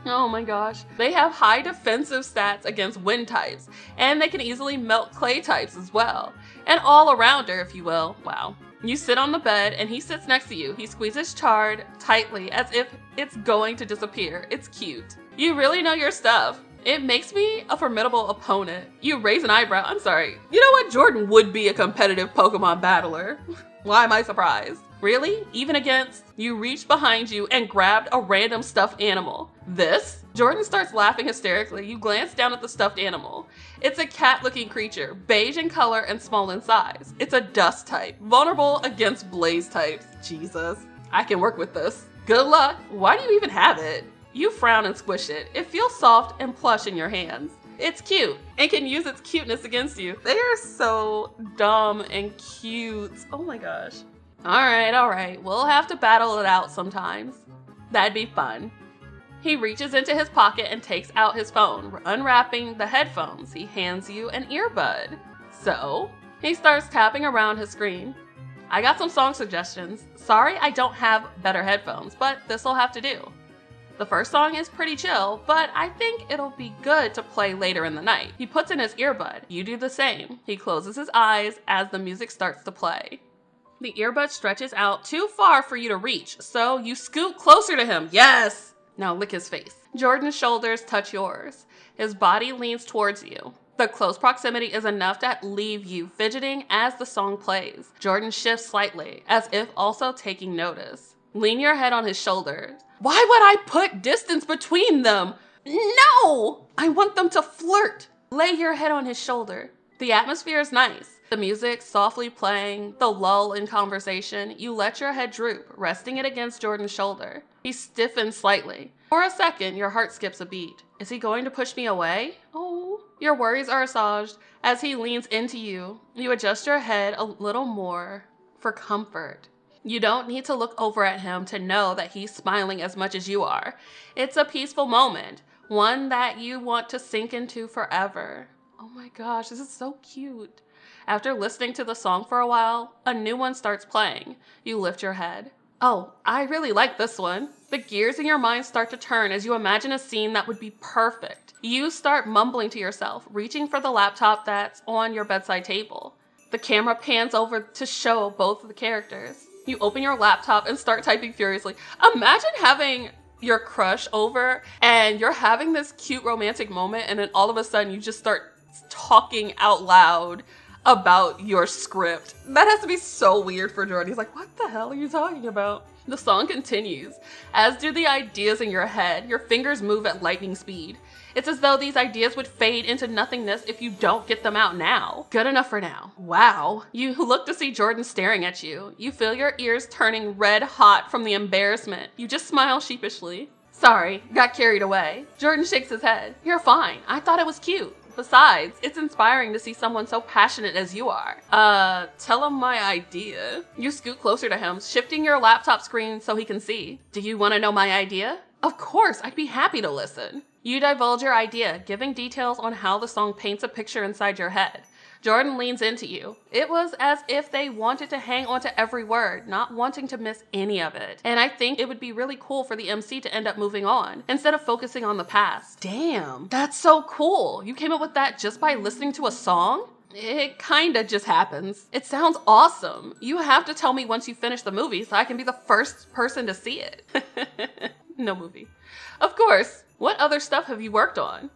Oh my gosh. They have high defensive stats against wind types, and they can easily melt clay types as well. An all-arounder, if you will. Wow. You sit on the bed and he sits next to you. He squeezes Chard tightly as if it's going to disappear. It's cute. You really know your stuff. It makes me a formidable opponent. You raise an eyebrow. I'm sorry. You know what? Jordan would be a competitive Pokemon battler. Why am I surprised? Really? Even against? You reached behind you and grabbed a random stuffed animal. This? Jordan starts laughing hysterically. You glance down at the stuffed animal. It's a cat-looking creature, beige in color and small in size. It's a dust type, vulnerable against blaze types. Jesus. I can work with this. Good luck. Why do you even have it? You frown and squish it. It feels soft and plush in your hands. It's cute and can use its cuteness against you. They are so dumb and cute. Oh my gosh. All right. We'll have to battle it out sometimes. That'd be fun. He reaches into his pocket and takes out his phone. Unwrapping the headphones, he hands you an earbud. So, he starts tapping around his screen. I got some song suggestions. Sorry I don't have better headphones, but this'll have to do. The first song is pretty chill, but I think it'll be good to play later in the night. He puts in his earbud. You do the same. He closes his eyes as the music starts to play. The earbud stretches out too far for you to reach, so you scoot closer to him. Yes! Now lick his face. Jordan's shoulders touch yours. His body leans towards you. The close proximity is enough to leave you fidgeting as the song plays. Jordan shifts slightly, as if also taking notice. Lean your head on his shoulders. Why would I put distance between them? No! I want them to flirt. Lay your head on his shoulder. The atmosphere is nice. The music softly playing, the lull in conversation. You let your head droop, resting it against Jordan's shoulder. He stiffens slightly. For a second, your heart skips a beat. Is he going to push me away? Oh. Your worries are assuaged as he leans into you. You adjust your head a little more for comfort. You don't need to look over at him to know that he's smiling as much as you are. It's a peaceful moment, one that you want to sink into forever. Oh my gosh, this is so cute. After listening to the song for a while, a new one starts playing. You lift your head. Oh, I really like this one. The gears in your mind start to turn as you imagine a scene that would be perfect. You start mumbling to yourself, reaching for the laptop that's on your bedside table. The camera pans over to show both of the characters. You open your laptop and start typing furiously. Imagine having your crush over and you're having this cute romantic moment and then all of a sudden you just start talking out loud about your script. That has to be so weird for Jordan. He's like, what the hell are you talking about? The song continues, as do the ideas in your head. Your fingers move at lightning speed. It's as though these ideas would fade into nothingness if you don't get them out now. Good enough for now. Wow. You look to see Jordan staring at you. You feel your ears turning red hot from the embarrassment. You just smile sheepishly. Sorry, got carried away. Jordan shakes his head. You're fine. I thought it was cute. Besides, it's inspiring to see someone so passionate as you are. Tell him my idea. You scoot closer to him, shifting your laptop screen so he can see. Do you want to know my idea? Of course, I'd be happy to listen. You divulge your idea, giving details on how the song paints a picture inside your head. Jordan leans into you. It was as if they wanted to hang on to every word, not wanting to miss any of it. And I think it would be really cool for the MC to end up moving on, instead of focusing on the past. Damn, that's so cool. You came up with that just by listening to a song? It kinda just happens. It sounds awesome. You have to tell me once you finish the movie so I can be the first person to see it. No movie. Of course. What other stuff have you worked on?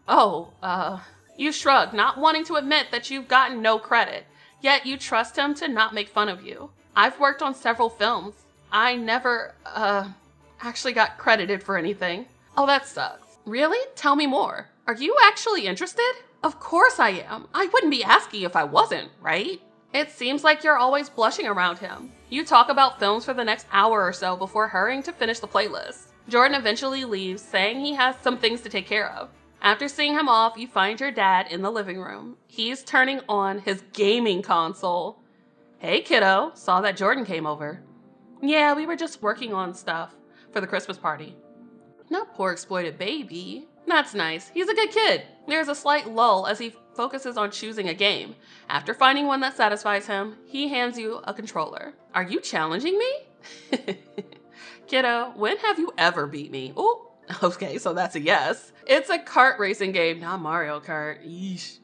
You shrug, not wanting to admit that you've gotten no credit, yet you trust him to not make fun of you. I've worked on several films. I never, actually got credited for anything. Oh, that sucks. Really? Tell me more. Are you actually interested? Of course I am. I wouldn't be asking if I wasn't, right? It seems like you're always blushing around him. You talk about films for the next hour or so before hurrying to finish the playlist. Jordan eventually leaves, saying he has some things to take care of. After seeing him off, you find your dad in the living room. He's turning on his gaming console. Hey kiddo, saw that Jordan came over. Yeah, we were just working on stuff for the Christmas party. Not poor exploited baby. That's nice. He's a good kid. There's a slight lull as he focuses on choosing a game. After finding one that satisfies him, he hands you a controller. Are you challenging me? Kiddo, when have you ever beat me? Oh, okay, so that's a yes. It's a kart racing game, not Mario Kart. Yeesh.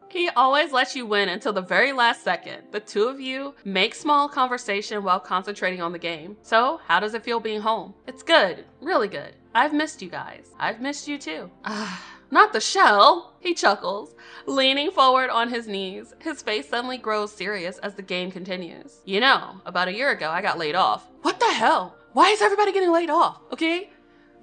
He always lets you win until the very last second. The two of you make small conversation while concentrating on the game. So, how does it feel being home? It's good, really good. I've missed you guys. I've missed you too. Not the shell, he chuckles, leaning forward on his knees. His face suddenly grows serious as the game continues. You know, about a year ago, I got laid off. What the hell? Why is everybody getting laid off? Okay?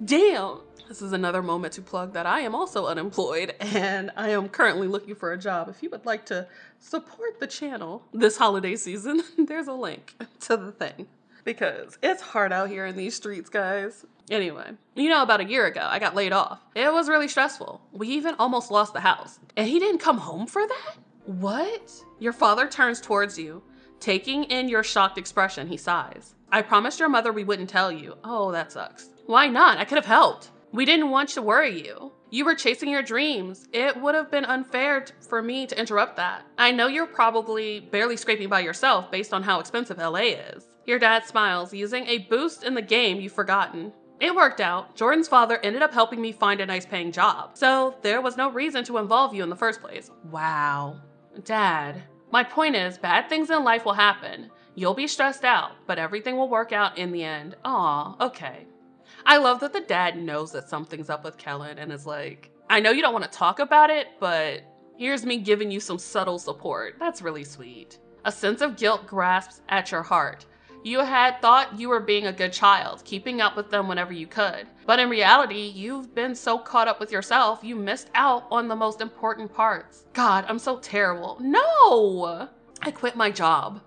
Damn. This is another moment to plug that I am also unemployed and I am currently looking for a job. If you would like to support the channel this holiday season, there's a link to the thing because it's hard out here in these streets, guys. Anyway, you know, about a year ago, I got laid off. It was really stressful. We even almost lost the house. And he didn't come home for that? What? Your father turns towards you. Taking in your shocked expression, he sighs. I promised your mother we wouldn't tell you. Oh, that sucks. Why not? I could have helped. We didn't want to worry you. You were chasing your dreams. It would have been unfair for me to interrupt that. I know you're probably barely scraping by yourself based on how expensive LA is. Your dad smiles, using a boost in the game you've forgotten. It worked out. Jordan's father ended up helping me find a nice paying job, so there was no reason to involve you in the first place. Wow. Dad. My point is, bad things in life will happen. You'll be stressed out, but everything will work out in the end. Aw, okay. I love that the dad knows that something's up with Celyn and is like, I know you don't want to talk about it, but here's me giving you some subtle support. That's really sweet. A sense of guilt grasps at your heart. You had thought you were being a good child, keeping up with them whenever you could. But in reality, you've been so caught up with yourself, you missed out on the most important parts. God, I'm so terrible. No! I quit my job.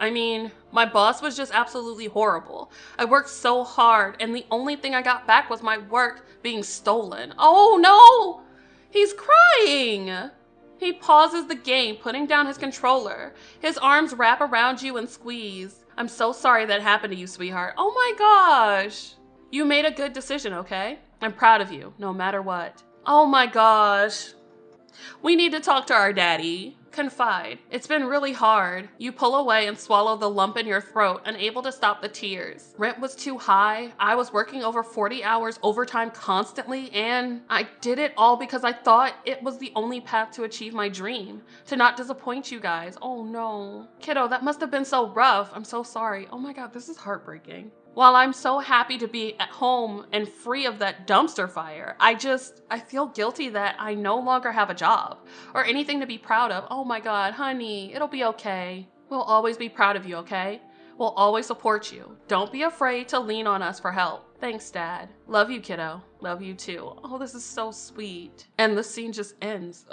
I mean, my boss was just absolutely horrible. I worked so hard, and the only thing I got back was my work being stolen. Oh no! He's crying! He pauses the game, putting down his controller. His arms wrap around you and squeeze. I'm so sorry that happened to you, sweetheart. Oh my gosh! You made a good decision, okay? I'm proud of you, no matter what. Oh my gosh. We need to talk to our daddy. Confide. It's been really hard. You pull away and swallow the lump in your throat, unable to stop the tears. Rent was too high. I was working over 40 hours overtime constantly, and I did it all because I thought it was the only path to achieve my dream. To not disappoint you guys. Oh no. Kiddo, that must have been so rough. I'm so sorry. Oh my God, this is heartbreaking. While I'm so happy to be at home and free of that dumpster fire, I feel guilty that I no longer have a job or anything to be proud of. Oh my God, honey, it'll be okay. We'll always be proud of you, okay? We'll always support you. Don't be afraid to lean on us for help. Thanks, Dad. Love you, kiddo. Love you too. Oh, this is so sweet. And the scene just ends.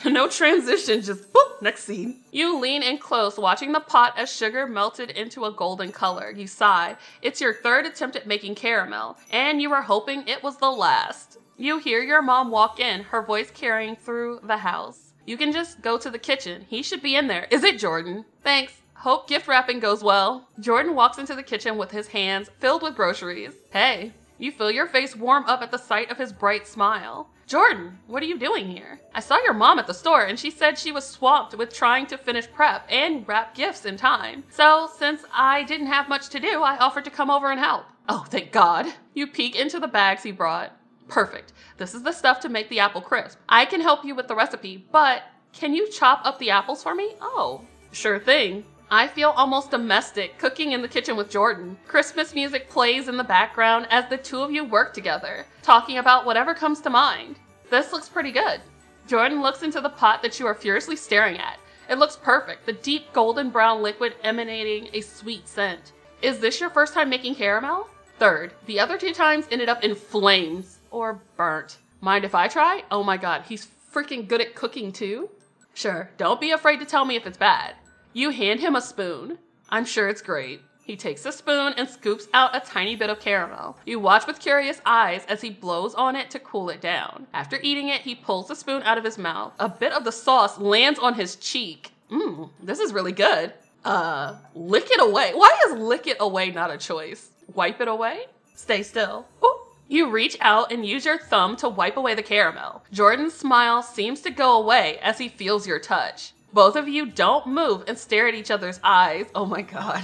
No transition, just boop, next scene. You lean in close, watching the pot as sugar melted into a golden color. You sigh. It's your third attempt at making caramel, and you were hoping it was the last. You hear your mom walk in, her voice carrying through the house. You can just go to the kitchen. He should be in there. Is it Jordan? Thanks. Hope gift wrapping goes well. Jordan walks into the kitchen with his hands filled with groceries. Hey, you feel your face warm up at the sight of his bright smile. Jordan, what are you doing here? I saw your mom at the store and she said she was swamped with trying to finish prep and wrap gifts in time. So since I didn't have much to do, I offered to come over and help. Oh, thank God. You peek into the bags he brought. Perfect. This is the stuff to make the apple crisp. I can help you with the recipe, but can you chop up the apples for me? Oh, sure thing. I feel almost domestic cooking in the kitchen with Jordan. Christmas music plays in the background as the two of you work together, talking about whatever comes to mind. This looks pretty good. Jordan looks into the pot that you are furiously staring at. It looks perfect, the deep golden brown liquid emanating a sweet scent. Is this your first time making caramel? Third. The other 2 times ended up in flames or burnt. Mind if I try? Oh my God, he's freaking good at cooking too. Sure, don't be afraid to tell me if it's bad. You hand him a spoon. I'm sure it's great. He takes a spoon and scoops out a tiny bit of caramel. You watch with curious eyes as he blows on it to cool it down. After eating it, he pulls the spoon out of his mouth. A bit of the sauce lands on his cheek. This is really good. Lick it away. Why is lick it away not a choice? Wipe it away? Stay still. Ooh. You reach out and use your thumb to wipe away the caramel. Jordan's smile seems to go away as he feels your touch. Both of you don't move and stare at each other's eyes. Oh my God.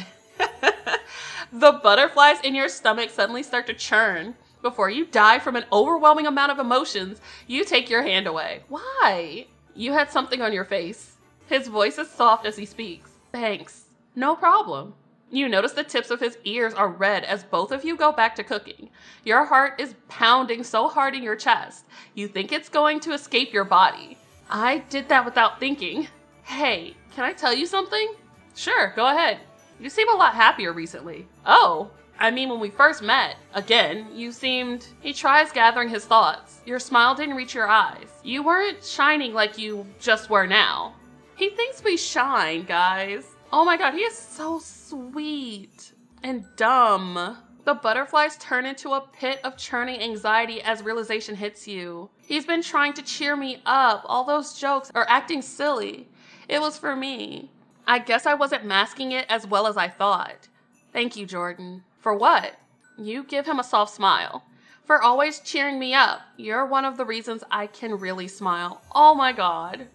The butterflies in your stomach suddenly start to churn. Before you die from an overwhelming amount of emotions, you take your hand away. Why? You had something on your face. His voice is soft as he speaks. Thanks. No problem. You notice the tips of his ears are red as both of you go back to cooking. Your heart is pounding so hard in your chest, you think it's going to escape your body. I did that without thinking. Hey, can I tell you something? Sure, go ahead. You seem a lot happier recently. Oh, I mean when we first met, again, you seemed... He tries gathering his thoughts. Your smile didn't reach your eyes. You weren't shining like you just were now. He thinks we shine, guys. Oh my God, he is so sweet and dumb. The butterflies turn into a pit of churning anxiety as realization hits you. He's been trying to cheer me up. All those jokes are acting silly. It was for me. I guess I wasn't masking it as well as I thought. Thank you, Jordan. For what? You give him a soft smile. For always cheering me up. You're one of the reasons I can really smile. Oh my god.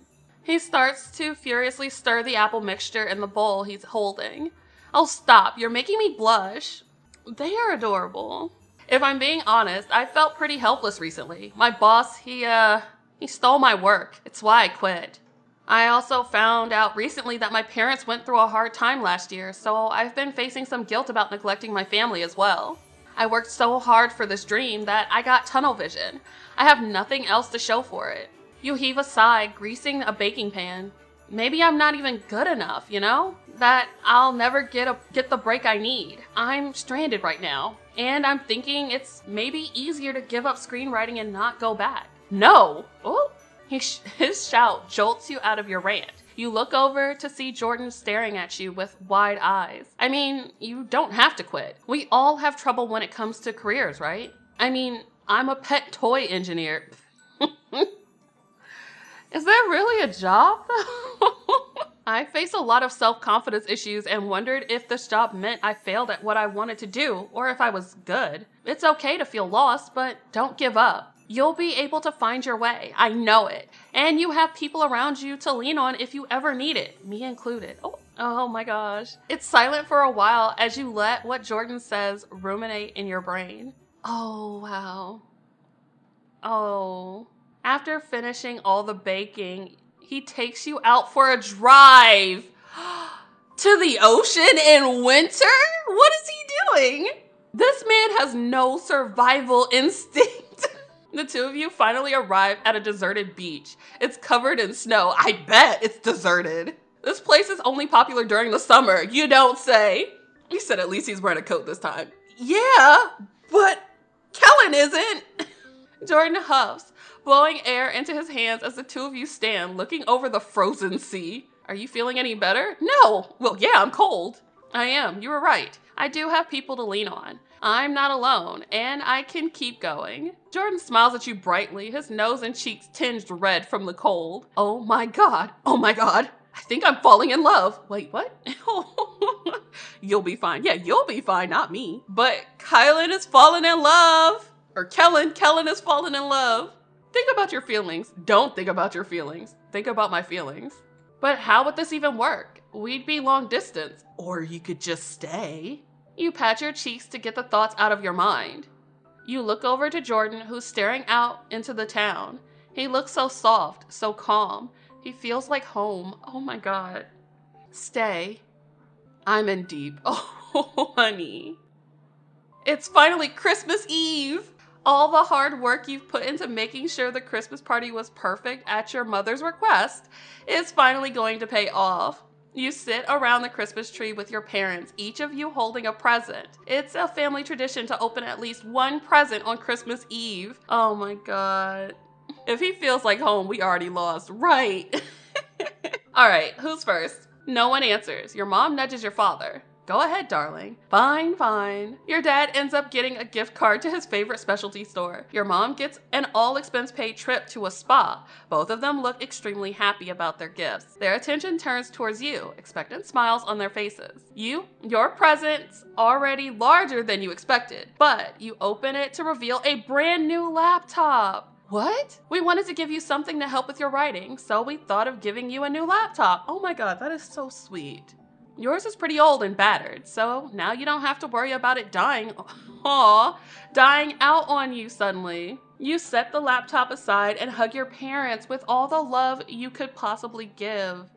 He starts to furiously stir the apple mixture in the bowl he's holding. Oh, stop. You're making me blush. They are adorable. If I'm being honest, I felt pretty helpless recently. My boss, he stole my work. It's why I quit. I also found out recently that my parents went through a hard time last year, so I've been facing some guilt about neglecting my family as well. I worked so hard for this dream that I got tunnel vision. I have nothing else to show for it. You heave a sigh, greasing a baking pan. Maybe I'm not even good enough, you know? That I'll never get the break I need. I'm stranded right now, and I'm thinking it's maybe easier to give up screenwriting and not go back. No! Oh! His shout jolts you out of your rant. You look over to see Jordan staring at you with wide eyes. I mean, you don't have to quit. We all have trouble when it comes to careers, right? I mean, I'm a pet toy engineer. Is that really a job, though? I face a lot of self-confidence issues and wondered if this job meant I failed at what I wanted to do or if I was good. It's okay to feel lost, but don't give up. You'll be able to find your way. I know it. And you have people around you to lean on if you ever need it, me included. Oh my gosh. It's silent for a while as you let what Jordan says ruminate in your brain. Oh, wow. Oh. After finishing all the baking, he takes you out for a drive to the ocean in winter? What is he doing? This man has no survival instinct. The two of you finally arrive at a deserted beach. It's covered in snow. I bet it's deserted. This place is only popular during the summer. You don't say. He said at least he's wearing a coat this time. Yeah, but Celyn isn't. Jordan huffs, blowing air into his hands as the two of you stand looking over the frozen sea. Are you feeling any better? No. Well, yeah, I'm cold. I am. You were right. I do have people to lean on. I'm not alone, and I can keep going. Jordan smiles at you brightly, his nose and cheeks tinged red from the cold. Oh my god. Oh my god. I think I'm falling in love. Wait, what? You'll be fine. Yeah, you'll be fine, not me. But Celyn is falling in love. Or Celyn is falling in love. Think about your feelings. Don't think about your feelings. Think about my feelings. But how would this even work? We'd be long distance. Or you could just stay. You pat your cheeks to get the thoughts out of your mind. You look over to Jordan, who's staring out into the town. He looks so soft, so calm. He feels like home. Oh my god. Stay. I'm in deep. Oh, honey. It's finally Christmas Eve. All the hard work you've put into making sure the Christmas party was perfect at your mother's request is finally going to pay off. You sit around the Christmas tree with your parents, each of you holding a present. It's a family tradition to open at least one present on Christmas Eve. Oh my god. If he feels like home, we already lost. Right. All right, who's first? No one answers. Your mom nudges your father. Go ahead, darling. Fine. Your dad ends up getting a gift card to his favorite specialty store. Your mom gets an all-expense-paid trip to a spa. Both of them look extremely happy about their gifts. Their attention turns towards you, expectant smiles on their faces. Your present's already larger than you expected, but you open it to reveal a brand new laptop. What? We wanted to give you something to help with your writing, so we thought of giving you a new laptop. Oh my god, that is so sweet. Yours is pretty old and battered, so now you don't have to worry about it dying out on you suddenly. You set the laptop aside and hug your parents with all the love you could possibly give.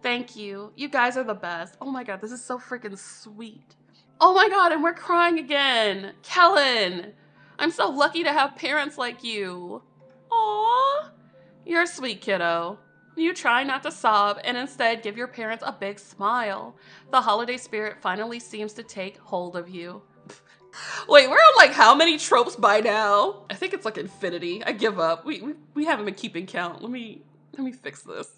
Thank you. You guys are the best. Oh my god, this is so freaking sweet. Oh my god, and we're crying again. Celyn, I'm so lucky to have parents like you. Aww. You're sweet, kiddo. You try not to sob and instead give your parents a big smile. The holiday spirit finally seems to take hold of you. Wait, we're on like how many tropes by now? I think it's like infinity. I give up. We haven't been keeping count. Let me fix this.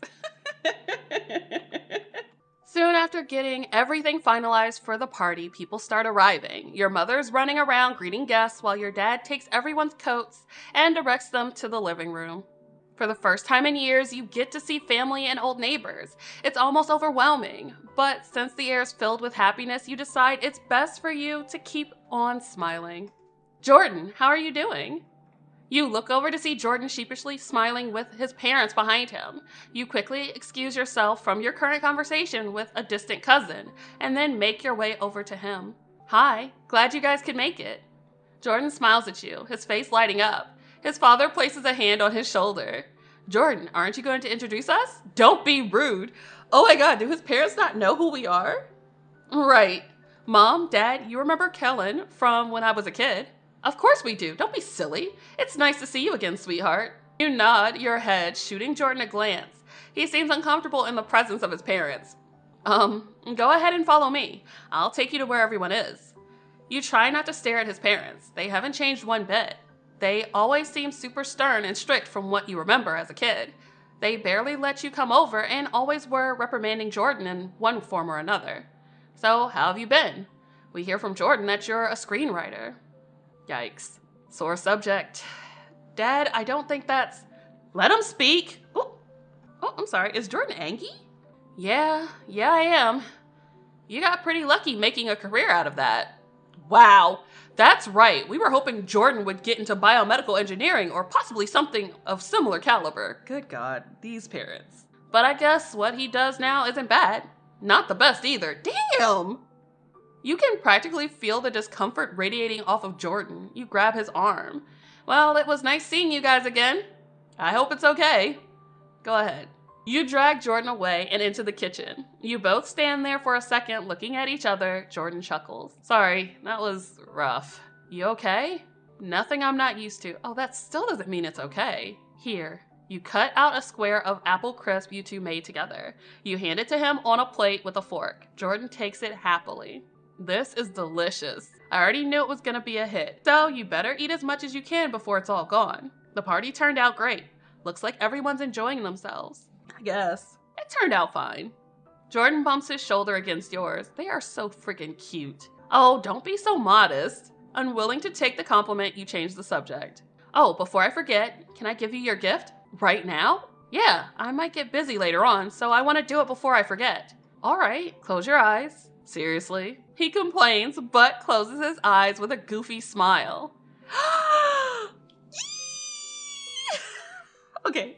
Soon after getting everything finalized for the party, people start arriving. Your mother's running around greeting guests while your dad takes everyone's coats and directs them to the living room. For the first time in years, you get to see family and old neighbors. It's almost overwhelming, but since the air is filled with happiness, you decide it's best for you to keep on smiling. Jordan, how are you doing? You look over to see Jordan sheepishly smiling with his parents behind him. You quickly excuse yourself from your current conversation with a distant cousin, and then make your way over to him. Hi, glad you guys could make it. Jordan smiles at you, his face lighting up. His father places a hand on his shoulder. Jordan, aren't you going to introduce us? Don't be rude. Oh my God, do his parents not know who we are? Right. Mom, Dad, you remember Celyn from when I was a kid? Of course we do. Don't be silly. It's nice to see you again, sweetheart. You nod your head, shooting Jordan a glance. He seems uncomfortable in the presence of his parents. Go ahead and follow me. I'll take you to where everyone is. You try not to stare at his parents. They haven't changed one bit. They always seem super stern and strict from what you remember as a kid. They barely let you come over and always were reprimanding Jordan in one form or another. So, how have you been? We hear from Jordan that you're a screenwriter. Yikes. Sore subject. Dad, I don't think that's... Let him speak. Oh, I'm sorry. Is Jordan angry? Yeah, I am. You got pretty lucky making a career out of that. Wow. That's right. We were hoping Jordan would get into biomedical engineering or possibly something of similar caliber. Good God, these parents. But I guess what he does now isn't bad. Not the best either. Damn! You can practically feel the discomfort radiating off of Jordan. You grab his arm. Well, it was nice seeing you guys again. I hope it's okay. Go ahead. You drag Jordan away and into the kitchen. You both stand there for a second looking at each other. Jordan chuckles. Sorry, that was rough. You okay? Nothing I'm not used to. Oh, that still doesn't mean it's okay. Here. You cut out a square of apple crisp you two made together. You hand it to him on a plate with a fork. Jordan takes it happily. This is delicious. I already knew it was gonna be a hit, so you better eat as much as you can before it's all gone. The party turned out great. Looks like everyone's enjoying themselves. I guess. It turned out fine. Jordan bumps his shoulder against yours. They are so freaking cute. Oh, don't be so modest. Unwilling to take the compliment, you change the subject. Oh, before I forget, can I give you your gift? Right now? Yeah, I might get busy later on, so I want to do it before I forget. All right, close your eyes. Seriously? He complains, but closes his eyes with a goofy smile. Okay.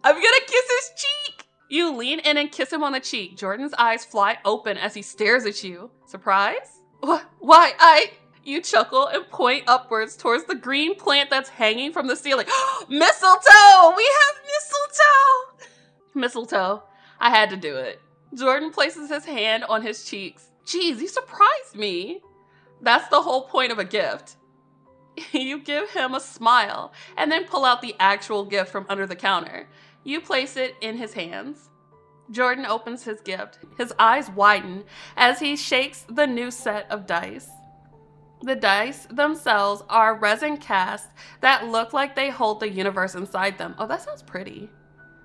I'm gonna kiss his cheek. You lean in and kiss him on the cheek. Jordan's eyes fly open as he stares at you. Surprise? Why, You chuckle and point upwards towards the green plant that's hanging from the ceiling. Mistletoe! We have mistletoe! Mistletoe. I had to do it. Jordan places his hand on his cheeks. Geez, you surprised me. That's the whole point of a gift. You give him a smile and then pull out the actual gift from under the counter. You place it in his hands. Jordan opens his gift. His eyes widen as he shakes the new set of dice. The dice themselves are resin casts that look like they hold the universe inside them. Oh, that sounds pretty.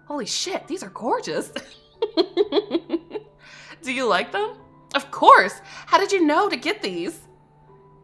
Holy shit, these are gorgeous. Do you like them? Of course. How did you know to get these?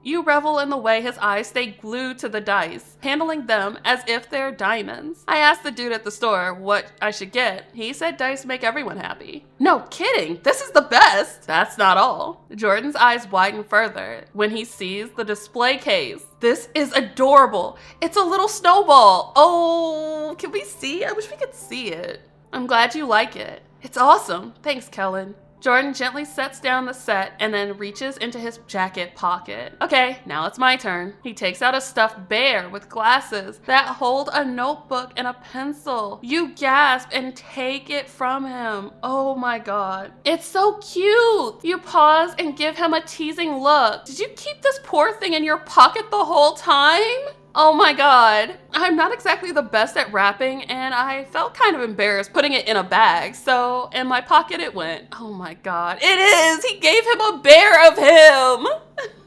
You revel in the way his eyes stay glued to the dice, handling them as if they're diamonds. I asked the dude at the store what I should get. He said dice make everyone happy. No kidding, this is the best. That's not all. Jordan's eyes widen further when he sees the display case. This is adorable. It's a little snowball. Oh, can we see? I wish we could see it. I'm glad you like it. It's awesome. Thanks, Celyn. Jordan gently sets down the set and then reaches into his jacket pocket. Okay, now it's my turn. He takes out a stuffed bear with glasses that hold a notebook and a pencil. You gasp and take it from him. Oh my God. It's so cute. You pause and give him a teasing look. Did you keep this poor thing in your pocket the whole time? Oh my God. I'm not exactly the best at wrapping and I felt kind of embarrassed putting it in a bag, so in my pocket it went. Oh my God. It is! He gave him a bear of him!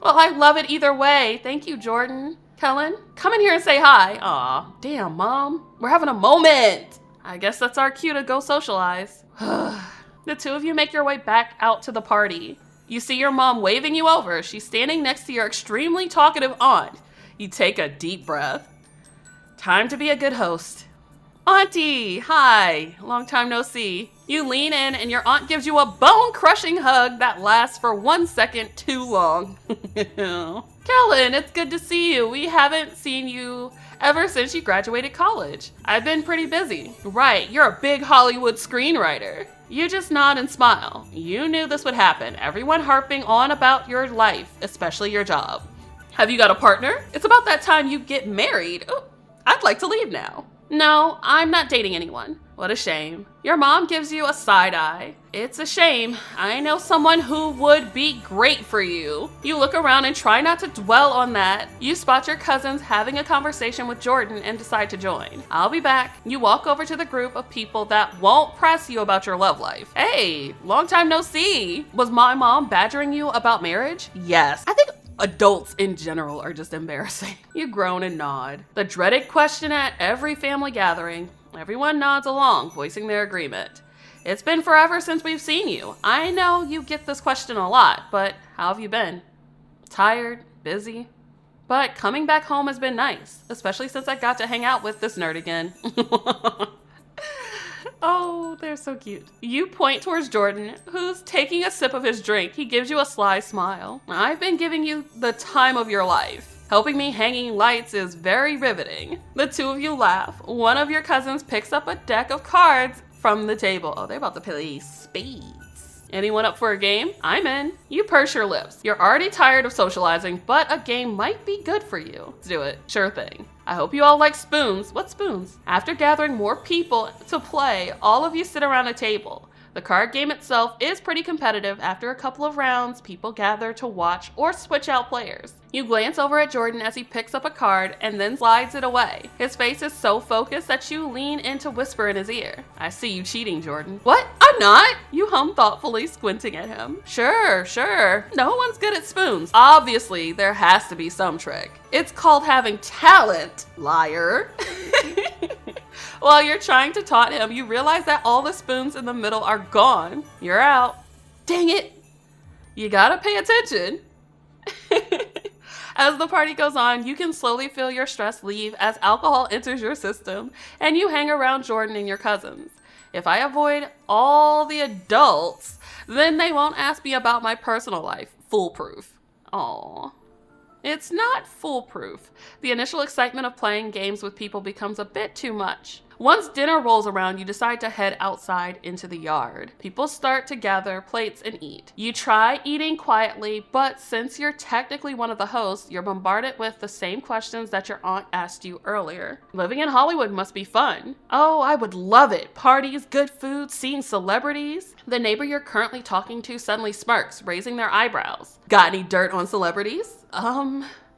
Well, I love it either way. Thank you, Jordan. Celyn, come in here and say hi. Aw, damn, Mom. We're having a moment. I guess that's our cue to go socialize. The two of you make your way back out to the party. You see your mom waving you over. She's standing next to your extremely talkative aunt. You take a deep breath. Time to be a good host. Auntie, hi, long time no see. You lean in and your aunt gives you a bone-crushing hug that lasts for 1 second too long. Celyn, it's good to see you. We haven't seen you ever since you graduated college. I've been pretty busy. Right, you're a big Hollywood screenwriter. You just nod and smile. You knew this would happen. Everyone harping on about your life, especially your job. Have you got a partner? It's about that time you get married. Oh, I'd like to leave now. No, I'm not dating anyone. What a shame. Your mom gives you a side eye. It's a shame. I know someone who would be great for you. You look around and try not to dwell on that. You spot your cousins having a conversation with Jordan and decide to join. I'll be back. You walk over to the group of people that won't press you about your love life. Hey, long time no see. Was my mom badgering you about marriage? Yes. I think adults in general are just embarrassing. You groan and nod. The dreaded question at every family gathering. Everyone nods along, voicing their agreement. It's been forever since we've seen you. I know you get this question a lot, but how have you been? Tired? Busy? But coming back home has been nice, especially since I got to hang out with this nerd again. Oh, they're so cute. You point towards Jordan, who's taking a sip of his drink. He gives you a sly smile. I've been giving you the time of your life. Helping me hanging lights is very riveting. The two of you laugh. One of your cousins picks up a deck of cards from the table. Oh, they're about to play spades. Anyone up for a game? I'm in. You purse your lips. You're already tired of socializing, but a game might be good for you. Let's do it. Sure thing. I hope you all like spoons. What spoons? After gathering more people to play, all of you sit around a table. The card game itself is pretty competitive. After a couple of rounds, people gather to watch or switch out players. You glance over at Jordan as he picks up a card and then slides it away. His face is so focused that you lean in to whisper in his ear. I see you cheating, Jordan. What? I'm not. You hum thoughtfully, squinting at him. Sure. No one's good at spoons. Obviously, there has to be some trick. It's called having talent, liar. While you're trying to taunt him, you realize that all the spoons in the middle are gone. You're out. Dang it. You gotta pay attention. As the party goes on, you can slowly feel your stress leave as alcohol enters your system, and you hang around Jordan and your cousins. If I avoid all the adults, then they won't ask me about my personal life. Foolproof. Aww. It's not foolproof. The initial excitement of playing games with people becomes a bit too much. Once dinner rolls around, you decide to head outside into the yard. People start to gather plates and eat. You try eating quietly, but since you're technically one of the hosts, you're bombarded with the same questions that your aunt asked you earlier. Living in Hollywood must be fun. Oh, I would love it. Parties, good food, seeing celebrities. The neighbor you're currently talking to suddenly smirks, raising their eyebrows. Got any dirt on celebrities?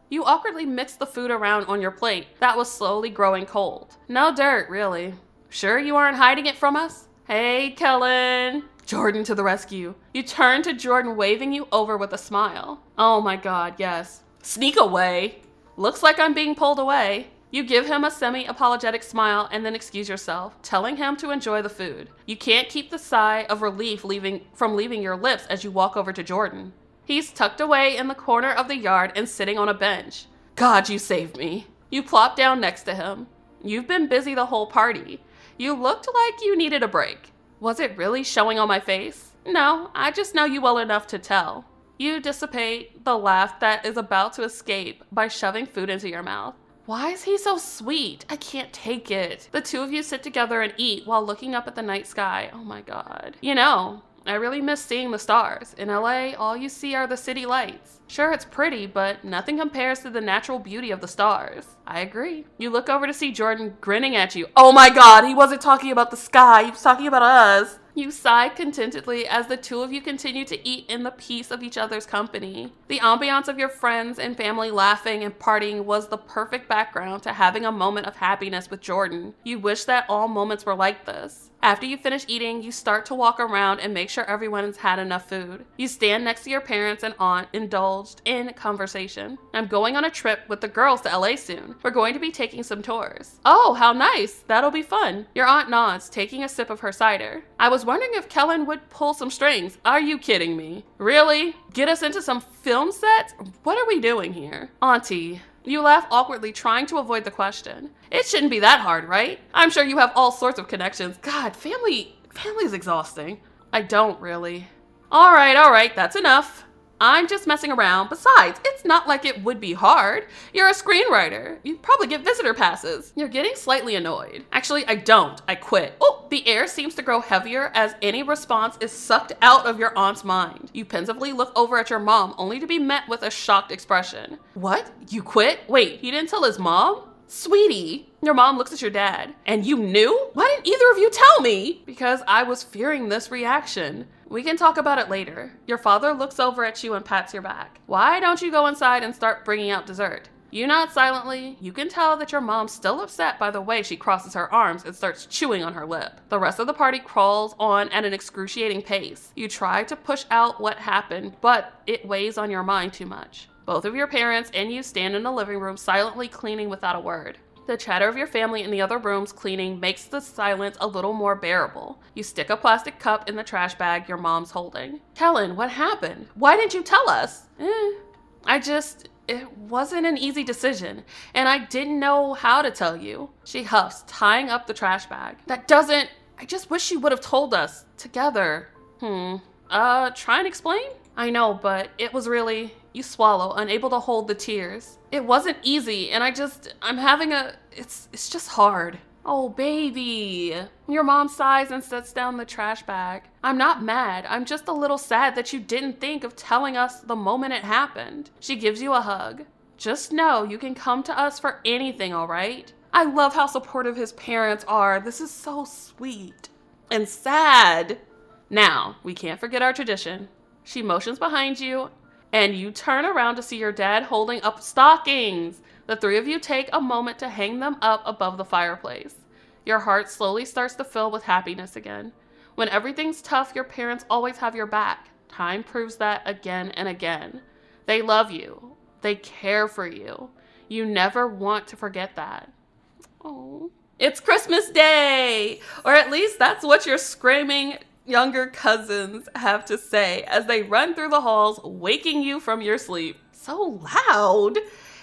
You awkwardly mix the food around on your plate that was slowly growing cold. No dirt, really. Sure you aren't hiding it from us? Hey, Celyn. Jordan to the rescue. You turn to Jordan, waving you over with a smile. Oh my god, yes. Sneak away. Looks like I'm being pulled away. You give him a semi-apologetic smile and then excuse yourself, telling him to enjoy the food. You can't keep the sigh of relief from leaving your lips as you walk over to Jordan. He's tucked away in the corner of the yard and sitting on a bench. God, you saved me. You plop down next to him. You've been busy the whole party. You looked like you needed a break. Was it really showing on my face? No, I just know you well enough to tell. You dissipate the laugh that is about to escape by shoving food into your mouth. Why is he so sweet? I can't take it. The two of you sit together and eat while looking up at the night sky. Oh my god. You know, I really miss seeing the stars. In LA, all you see are the city lights. Sure, it's pretty, but nothing compares to the natural beauty of the stars. I agree. You look over to see Jordan grinning at you. Oh my god, he wasn't talking about the sky, he was talking about us. You sigh contentedly as the two of you continue to eat in the peace of each other's company. The ambiance of your friends and family laughing and partying was the perfect background to having a moment of happiness with Jordan. You wish that all moments were like this. After you finish eating, you start to walk around and make sure everyone's had enough food. You stand next to your parents and aunt, indulged in conversation. I'm going on a trip with the girls to LA soon. We're going to be taking some tours. Oh, how nice. That'll be fun. Your aunt nods, taking a sip of her cider. I was wondering if Celyn would pull some strings. Are you kidding me? Really? Get us into some film sets? What are we doing here? Auntie, You laugh awkwardly, trying to avoid the question. It shouldn't be that hard, right? I'm sure you have all sorts of connections. God, family's exhausting. I don't really. All right, that's enough. I'm just messing around. Besides, it's not like it would be hard. You're a screenwriter. You probably get visitor passes. You're getting slightly annoyed. Actually, I don't. I quit. Oh, the air seems to grow heavier as any response is sucked out of your aunt's mind. You pensively look over at your mom, only to be met with a shocked expression. What? You quit? Wait, he didn't tell his mom? Sweetie, your mom looks at your dad. And you knew? Why didn't either of you tell me? Because I was fearing this reaction. We can talk about it later. Your father looks over at you and pats your back. Why don't you go inside and start bringing out dessert? You nod silently. You can tell that your mom's still upset by the way she crosses her arms and starts chewing on her lip. The rest of the party crawls on at an excruciating pace. You try to push out what happened, but it weighs on your mind too much. Both of your parents and you stand in the living room silently cleaning without a word. The chatter of your family in the other rooms cleaning makes the silence a little more bearable. You stick a plastic cup in the trash bag your mom's holding. Celyn, what happened? Why didn't you tell us? It wasn't an easy decision, and I didn't know how to tell you. She huffs, tying up the trash bag. I just wish you would have told us. Together. Try and explain? I know, but it was really... You swallow, unable to hold the tears. It wasn't easy, and it's just hard. Oh, baby. Your mom sighs and sets down the trash bag. I'm not mad. I'm just a little sad that you didn't think of telling us the moment it happened. She gives you a hug. Just know you can come to us for anything, all right? I love how supportive his parents are. This is so sweet. And sad. Now, we can't forget our tradition. She motions behind you, and you turn around to see your dad holding up stockings. The three of you take a moment to hang them up above the fireplace. Your heart slowly starts to fill with happiness again. When everything's tough, your parents always have your back. Time proves that again and again. They love you. They care for you. You never want to forget that. Oh, it's Christmas Day! Or at least that's what your screaming younger cousins have to say as they run through the halls, waking you from your sleep. So loud!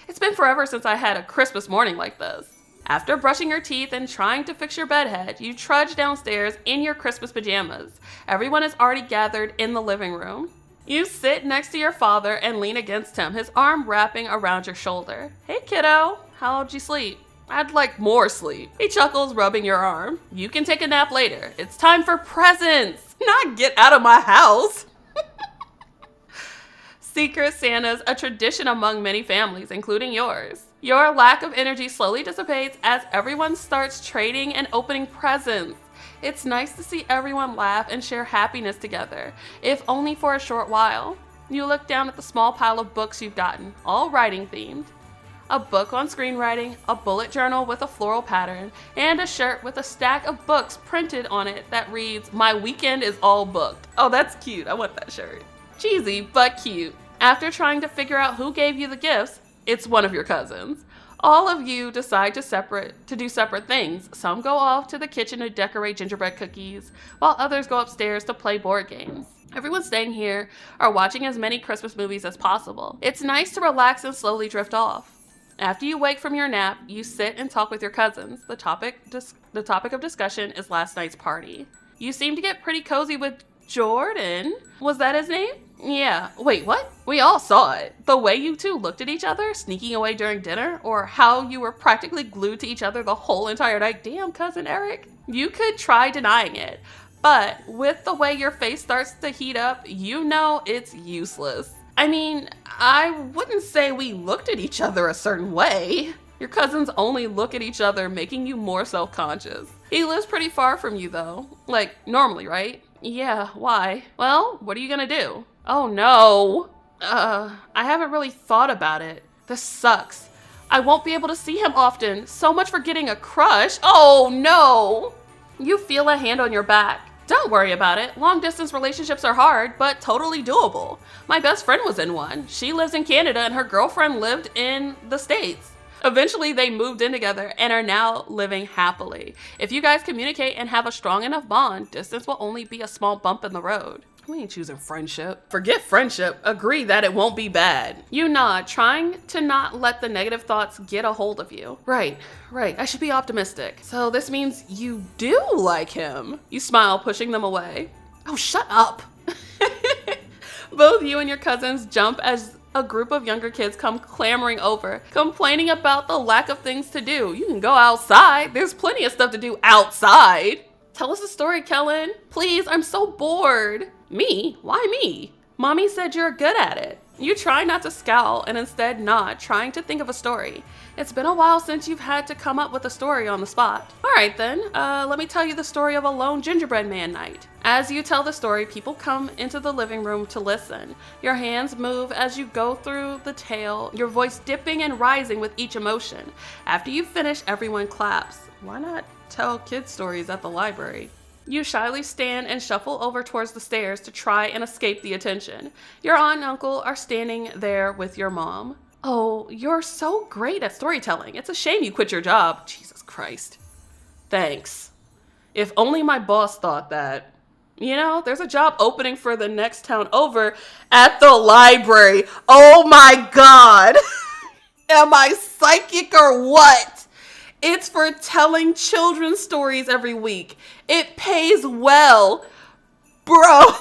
It's been forever since I had a Christmas morning like this. After brushing your teeth and trying to fix your bedhead, you trudge downstairs in your Christmas pajamas. Everyone is already gathered in the living room. You sit next to your father and lean against him, his arm wrapping around your shoulder. Hey kiddo, how'd you sleep? I'd like more sleep. He chuckles, rubbing your arm. You can take a nap later. It's time for presents, not get out of my house. Secret Santa's a tradition among many families, including yours. Your lack of energy slowly dissipates as everyone starts trading and opening presents. It's nice to see everyone laugh and share happiness together, if only for a short while. You look down at the small pile of books you've gotten, all writing themed. A book on screenwriting, a bullet journal with a floral pattern, and a shirt with a stack of books printed on it that reads, "My weekend is all booked." Oh, that's cute. I want that shirt. Cheesy, but cute. After trying to figure out who gave you the gifts, it's one of your cousins. All of you decide to do separate things. Some go off to the kitchen to decorate gingerbread cookies, while others go upstairs to play board games. Everyone staying here are watching as many Christmas movies as possible. It's nice to relax and slowly drift off. After you wake from your nap, you sit and talk with your cousins. The topic of discussion is last night's party. You seem to get pretty cozy with Jordan. Was that his name? Yeah. Wait, what? We all saw it. The way you two looked at each other, sneaking away during dinner, or how you were practically glued to each other the whole entire night. Damn, cousin Eric. You could try denying it, but with the way your face starts to heat up, you know it's useless. I mean, I wouldn't say we looked at each other a certain way. Your cousins only look at each other, making you more self-conscious. He lives pretty far from you though. Like, normally, right? Yeah, why? Well, what are you gonna do? Oh no. I haven't really thought about it. This sucks. I won't be able to see him often. So much for getting a crush. Oh no. You feel a hand on your back. Don't worry about it. Long-distance relationships are hard, but totally doable. My best friend was in one. She lives in Canada and her girlfriend lived in the States. Eventually, they moved in together and are now living happily. If you guys communicate and have a strong enough bond, distance will only be a small bump in the road. We ain't choosing friendship. Forget friendship. Agree that it won't be bad. You nod, trying to not let the negative thoughts get a hold of you. Right. I should be optimistic. So this means you do like him. You smile, pushing them away. Oh, shut up. Both you and your cousins jump as a group of younger kids come clamoring over, complaining about the lack of things to do. You can go outside. There's plenty of stuff to do outside. Tell us a story, Celyn. Please, I'm so bored. Me? Why me? Mommy said you're good at it. You try not to scowl and instead nod, trying to think of a story. It's been a while since you've had to come up with a story on the spot. All right then, let me tell you the story of a lone gingerbread man night. As you tell the story, people come into the living room to listen. Your hands move as you go through the tale, your voice dipping and rising with each emotion. After you finish, everyone claps. Why not tell kid stories at the library? You shyly stand and shuffle over towards the stairs to try and escape the attention. Your aunt and uncle are standing there with your mom. Oh, you're so great at storytelling. It's a shame you quit your job. Jesus Christ. Thanks. If only my boss thought that. You know, there's a job opening for the next town over at the library. Oh my God. Am I psychic or what? It's for telling children's stories every week. It pays well. Bro, what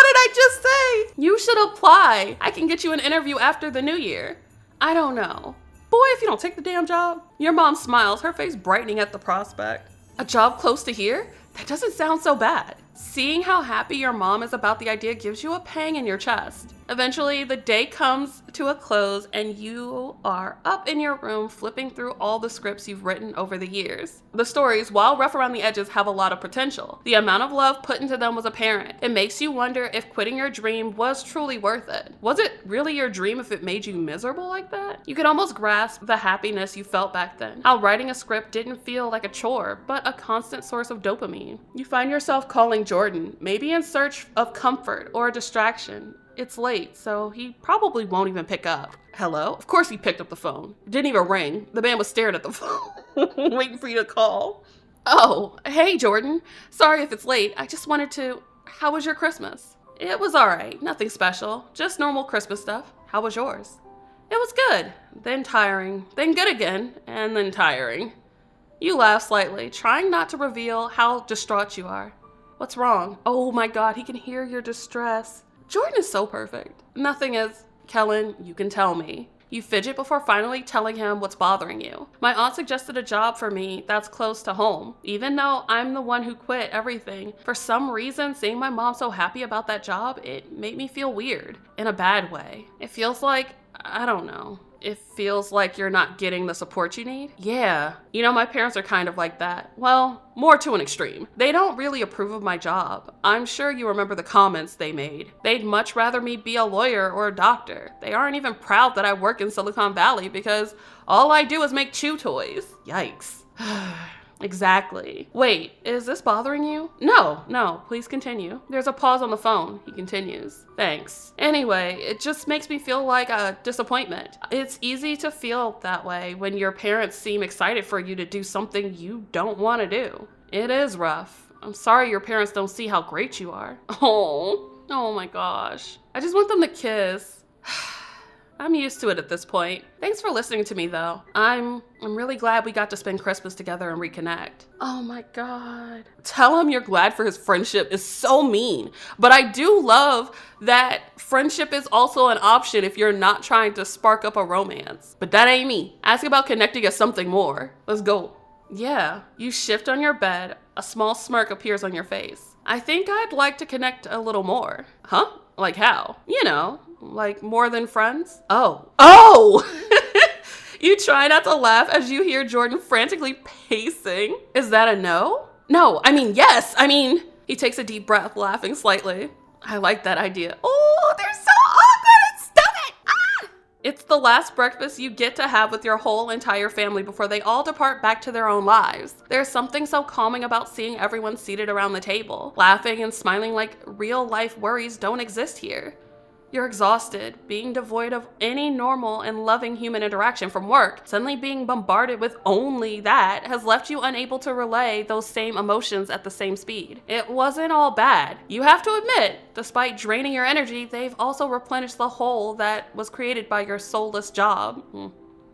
did I just say? You should apply. I can get you an interview after the new year. I don't know. Boy, if you don't take the damn job. Your mom smiles, her face brightening at the prospect. A job close to here? That doesn't sound so bad. Seeing how happy your mom is about the idea gives you a pang in your chest. Eventually, the day comes to a close and you are up in your room flipping through all the scripts you've written over the years. The stories, while rough around the edges, have a lot of potential. The amount of love put into them was apparent. It makes you wonder if quitting your dream was truly worth it. Was it really your dream if it made you miserable like that? You could almost grasp the happiness you felt back then. How writing a script didn't feel like a chore, but a constant source of dopamine. You find yourself calling Jordan, maybe in search of comfort or a distraction. It's late, so he probably won't even pick up. Hello? Of course he picked up the phone. It didn't even ring. The man was staring at the phone, waiting for you to call. Oh, hey Jordan. Sorry if it's late. I just wanted to... How was your Christmas? It was alright. Nothing special. Just normal Christmas stuff. How was yours? It was good. Then tiring. Then good again. And then tiring. You laugh slightly, trying not to reveal how distraught you are. What's wrong? Oh my God, he can hear your distress. Jordan is so perfect. Nothing is. Celyn, you can tell me. You fidget before finally telling him what's bothering you. My aunt suggested a job for me that's close to home. Even though I'm the one who quit everything, for some reason, seeing my mom so happy about that job, it made me feel weird. In a bad way. It feels like, I don't know. It feels like you're not getting the support you need? Yeah. You know, my parents are kind of like that. Well, more to an extreme. They don't really approve of my job. I'm sure you remember the comments they made. They'd much rather me be a lawyer or a doctor. They aren't even proud that I work in Silicon Valley because all I do is make chew toys. Yikes. Exactly. Wait, is this bothering you? No, please continue. There's a pause on the phone. He continues. Thanks. Anyway, it just makes me feel like a disappointment. It's easy to feel that way when your parents seem excited for you to do something you don't want to do. It is rough. I'm sorry your parents don't see how great you are. Oh my gosh. I just want them to kiss. I'm used to it at this point. Thanks for listening to me though. I'm really glad we got to spend Christmas together and reconnect. Oh my God. Tell him you're glad for his friendship is so mean. But I do love that friendship is also an option if you're not trying to spark up a romance. But that ain't me. Ask about connecting as something more. Let's go. Yeah. You shift on your bed. A small smirk appears on your face. I think I'd like to connect a little more. Huh? Like how? You know, like more than friends? Oh! You try not to laugh as you hear Jordan frantically pacing. Is that a no? No, yes. He takes a deep breath, laughing slightly. I like that idea. Oh, they're so awkward. Stop it. Ah! It's the last breakfast you get to have with your whole entire family before they all depart back to their own lives. There's something so calming about seeing everyone seated around the table, laughing and smiling like real life worries don't exist here. You're exhausted, being devoid of any normal and loving human interaction from work. Suddenly being bombarded with only that has left you unable to relay those same emotions at the same speed. It wasn't all bad. You have to admit, despite draining your energy, they've also replenished the hole that was created by your soulless job.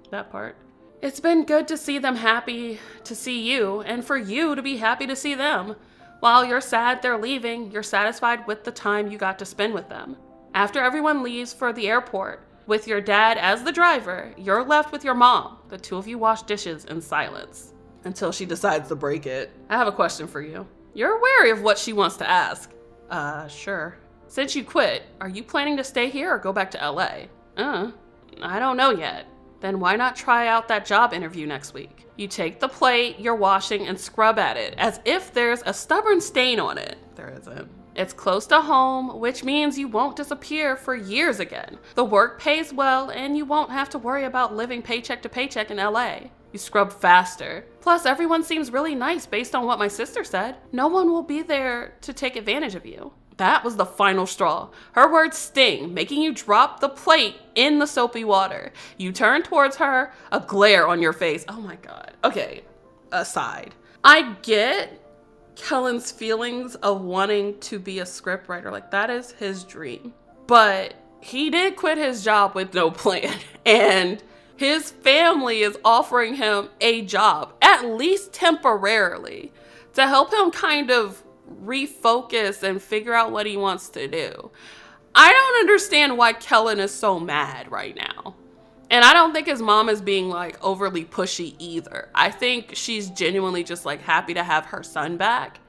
That part. It's been good to see them happy to see you, and for you to be happy to see them. While you're sad they're leaving, you're satisfied with the time you got to spend with them. After everyone leaves for the airport, with your dad as the driver, you're left with your mom. The two of you wash dishes in silence. Until she decides to break it. I have a question for you. You're wary of what she wants to ask. Sure. Since you quit, are you planning to stay here or go back to LA? I don't know yet. Then why not try out that job interview next week? You take the plate you're washing and scrub at it, as if there's a stubborn stain on it. There isn't. It's close to home, which means you won't disappear for years again. The work pays well, and you won't have to worry about living paycheck to paycheck in LA. You scrub faster. Plus, everyone seems really nice based on what my sister said. No one will be there to take advantage of you. That was the final straw. Her words sting, making you drop the plate in the soapy water. You turn towards her, a glare on your face. Oh my God. Okay, aside. I get Celyn's feelings of wanting to be a scriptwriter. Like, that is his dream. But he did quit his job with no plan. And his family is offering him a job, at least temporarily, to help him kind of refocus and figure out what he wants to do. I don't understand why Celyn is so mad right now. And I don't think his mom is being like overly pushy either. I think she's genuinely just like happy to have her son back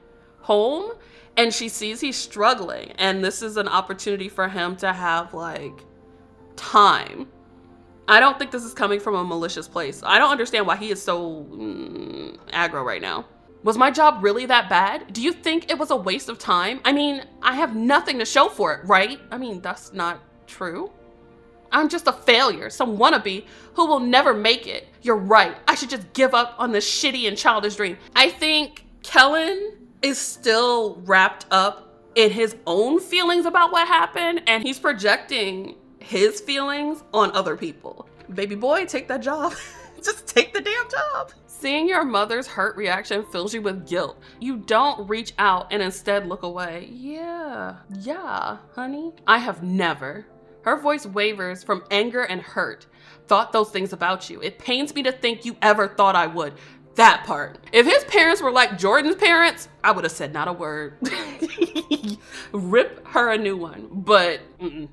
home, and she sees he's struggling, and this is an opportunity for him to have like time. I don't think this is coming from a malicious place. I don't understand why he is so aggro right now. Was my job really that bad? Do you think it was a waste of time? I mean, I have nothing to show for it, right? I mean, that's not true. I'm just a failure, some wannabe who will never make it. You're right. I should just give up on this shitty and childish dream. I think Celyn is still wrapped up in his own feelings about what happened, and he's projecting his feelings on other people. Baby boy, take that job. Just take the damn job. Seeing your mother's hurt reaction fills you with guilt. You don't reach out and instead look away. Yeah, honey. I have never. Her voice wavers from anger and hurt. Thought those things about you. It pains me to think you ever thought I would. That part. If his parents were like Jordan's parents, I would have said not a word. Rip her a new one. But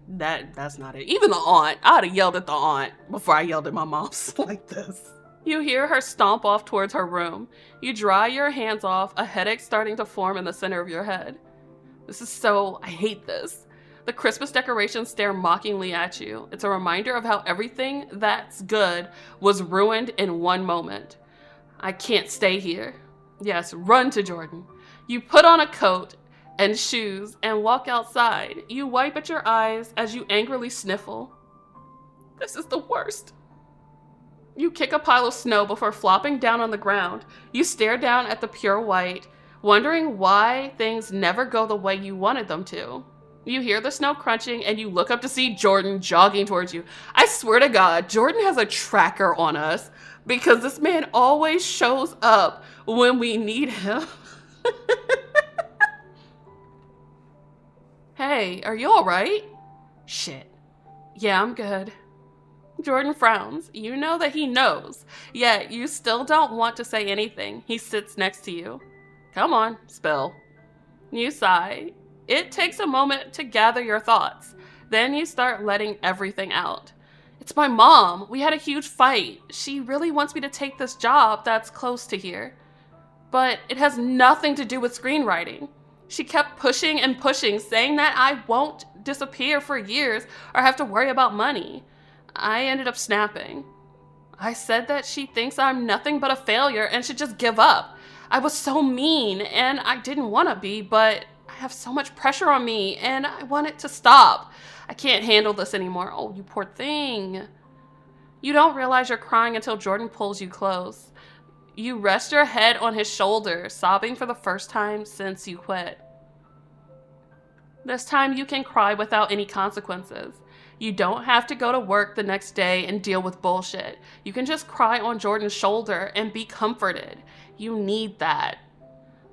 that's not it. Even the aunt. I would have yelled at the aunt before I yelled at my mom's like this. You hear her stomp off towards her room. You dry your hands off, a headache starting to form in the center of your head. I hate this. The Christmas decorations stare mockingly at you. It's a reminder of how everything that's good was ruined in one moment. I can't stay here. Yes, run to Jordan. You put on a coat and shoes and walk outside. You wipe at your eyes as you angrily sniffle. This is the worst. You kick a pile of snow before flopping down on the ground. You stare down at the pure white, wondering why things never go the way you wanted them to. You hear the snow crunching and you look up to see Jordan jogging towards you. I swear to God, Jordan has a tracker on us because this man always shows up when we need him. Hey, are you all right? Shit. Yeah, I'm good. Jordan frowns. You know that he knows, yet you still don't want to say anything. He sits next to you. Come on, spill. You sigh. It takes a moment to gather your thoughts. Then you start letting everything out. It's my mom. We had a huge fight. She really wants me to take this job that's close to here. But it has nothing to do with screenwriting. She kept pushing and pushing, saying that I won't disappear for years or have to worry about money. I ended up snapping. I said that she thinks I'm nothing but a failure and should just give up. I was so mean and I didn't want to be, but I have so much pressure on me and I want it to stop. I can't handle this anymore. Oh, you poor thing. You don't realize you're crying until Jordan pulls you close. You rest your head on his shoulder, sobbing for the first time since you quit. This time you can cry without any consequences. You don't have to go to work the next day and deal with bullshit. You can just cry on Jordan's shoulder and be comforted. You need that.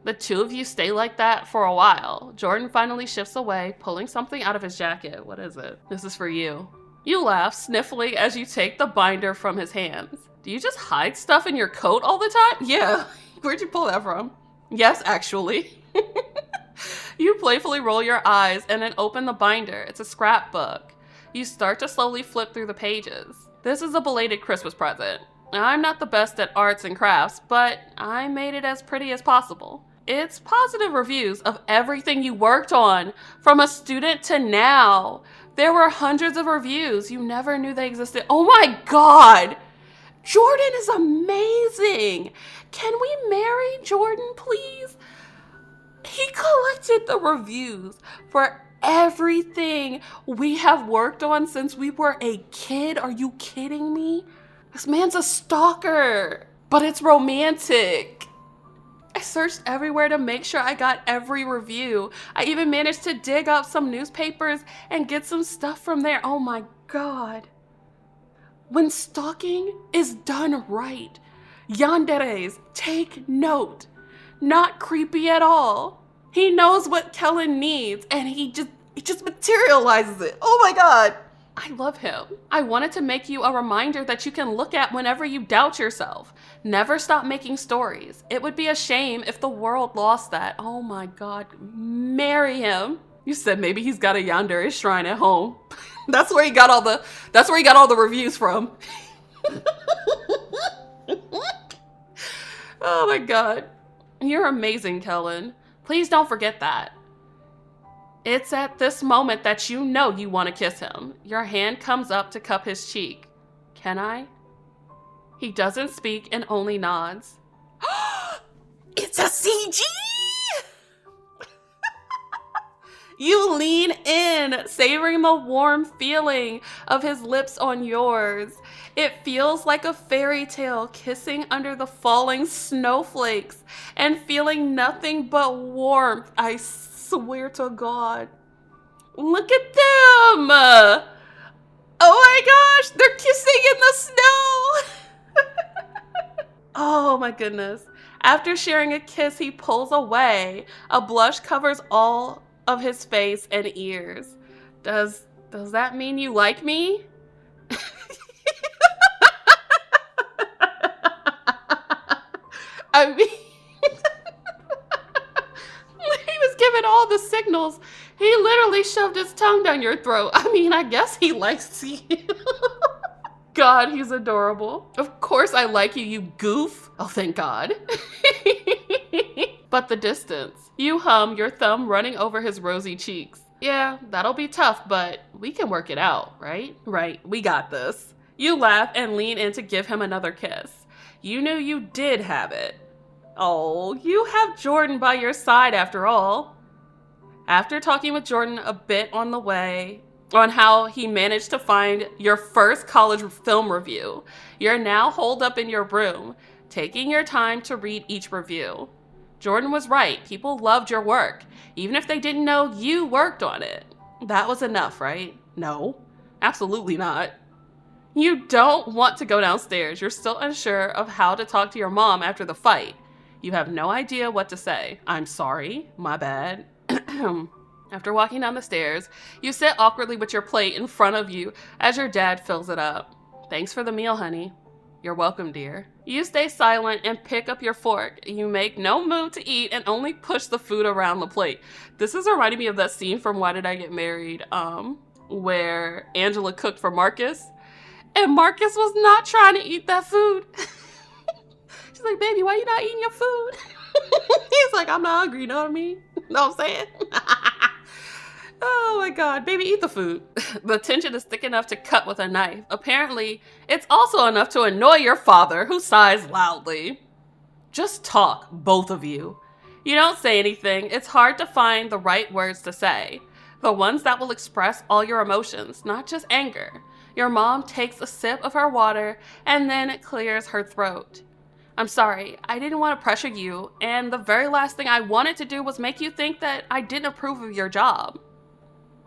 The two of you stay like that for a while. Jordan finally shifts away, pulling something out of his jacket. What is it? This is for you. You laugh, sniffling as you take the binder from his hands. Do you just hide stuff in your coat all the time? Yeah. Where'd you pull that from? Yes, actually. You playfully roll your eyes and then open the binder. It's a scrapbook. You start to slowly flip through the pages. This is a belated Christmas present. I'm not the best at arts and crafts, but I made it as pretty as possible. It's positive reviews of everything you worked on, from a student to now. There were hundreds of reviews. You never knew they existed. Oh my God! Jordan is amazing! Can we marry Jordan, please? He collected the reviews for everything we have worked on since we were a kid. Are you kidding me? This man's a stalker, but it's romantic. I searched everywhere to make sure I got every review. I even managed to dig up some newspapers and get some stuff from there. Oh my God. When stalking is done right, yanderes, take note. Not creepy at all. He knows what Celyn needs and he just materializes it. Oh my God. I love him. I wanted to make you a reminder that you can look at whenever you doubt yourself. Never stop making stories. It would be a shame if the world lost that. Oh my God. Marry him. You said maybe he's got a yandere shrine at home. That's where he got all the reviews from. Oh my God. You're amazing, Celyn. Please don't forget that. It's at this moment that you know you want to kiss him. Your hand comes up to cup his cheek. Can I? He doesn't speak and only nods. It's a CG! You lean in, savoring the warm feeling of his lips on yours. It feels like a fairy tale, kissing under the falling snowflakes and feeling nothing but warmth. I swear to God. Look at them! Oh my gosh, they're kissing in the snow! Oh my goodness. After sharing a kiss, he pulls away. A blush covers all of his face and ears. Does that mean you like me? I mean, he was given all the signals. He literally shoved his tongue down your throat. I mean, I guess he likes you. God, he's adorable. Of course I like you, you goof. Oh, thank God. But the distance. You hum, your thumb running over his rosy cheeks. Yeah, that'll be tough, but we can work it out, right? Right, we got this. You laugh and lean in to give him another kiss. You knew you did have it. Oh, you have Jordan by your side after all. After talking with Jordan a bit on the way, on how he managed to find your first college film review, you're now holed up in your room, taking your time to read each review. Jordan was right. People loved your work, even if they didn't know you worked on it. That was enough, right? No, absolutely not. You don't want to go downstairs. You're still unsure of how to talk to your mom after the fight. You have no idea what to say. I'm sorry, my bad. After walking down the stairs, you sit awkwardly with your plate in front of you as your dad fills it up. Thanks for the meal, honey. You're welcome, dear. You stay silent and pick up your fork. You make no move to eat and only push the food around the plate. This is reminding me of that scene from Why Did I Get Married, where Angela cooked for Marcus, and Marcus was not trying to eat that food. She's like, baby, why you not eating your food? He's like, I'm not hungry, you know what I mean? Know what I'm saying? Oh my God, baby, eat the food. The tension is thick enough to cut with a knife. Apparently, it's also enough to annoy your father, who sighs loudly. Just talk, both of you. You don't say anything. It's hard to find the right words to say. The ones that will express all your emotions, not just anger. Your mom takes a sip of her water and then clears her throat. I'm sorry, I didn't want to pressure you, and the very last thing I wanted to do was make you think that I didn't approve of your job.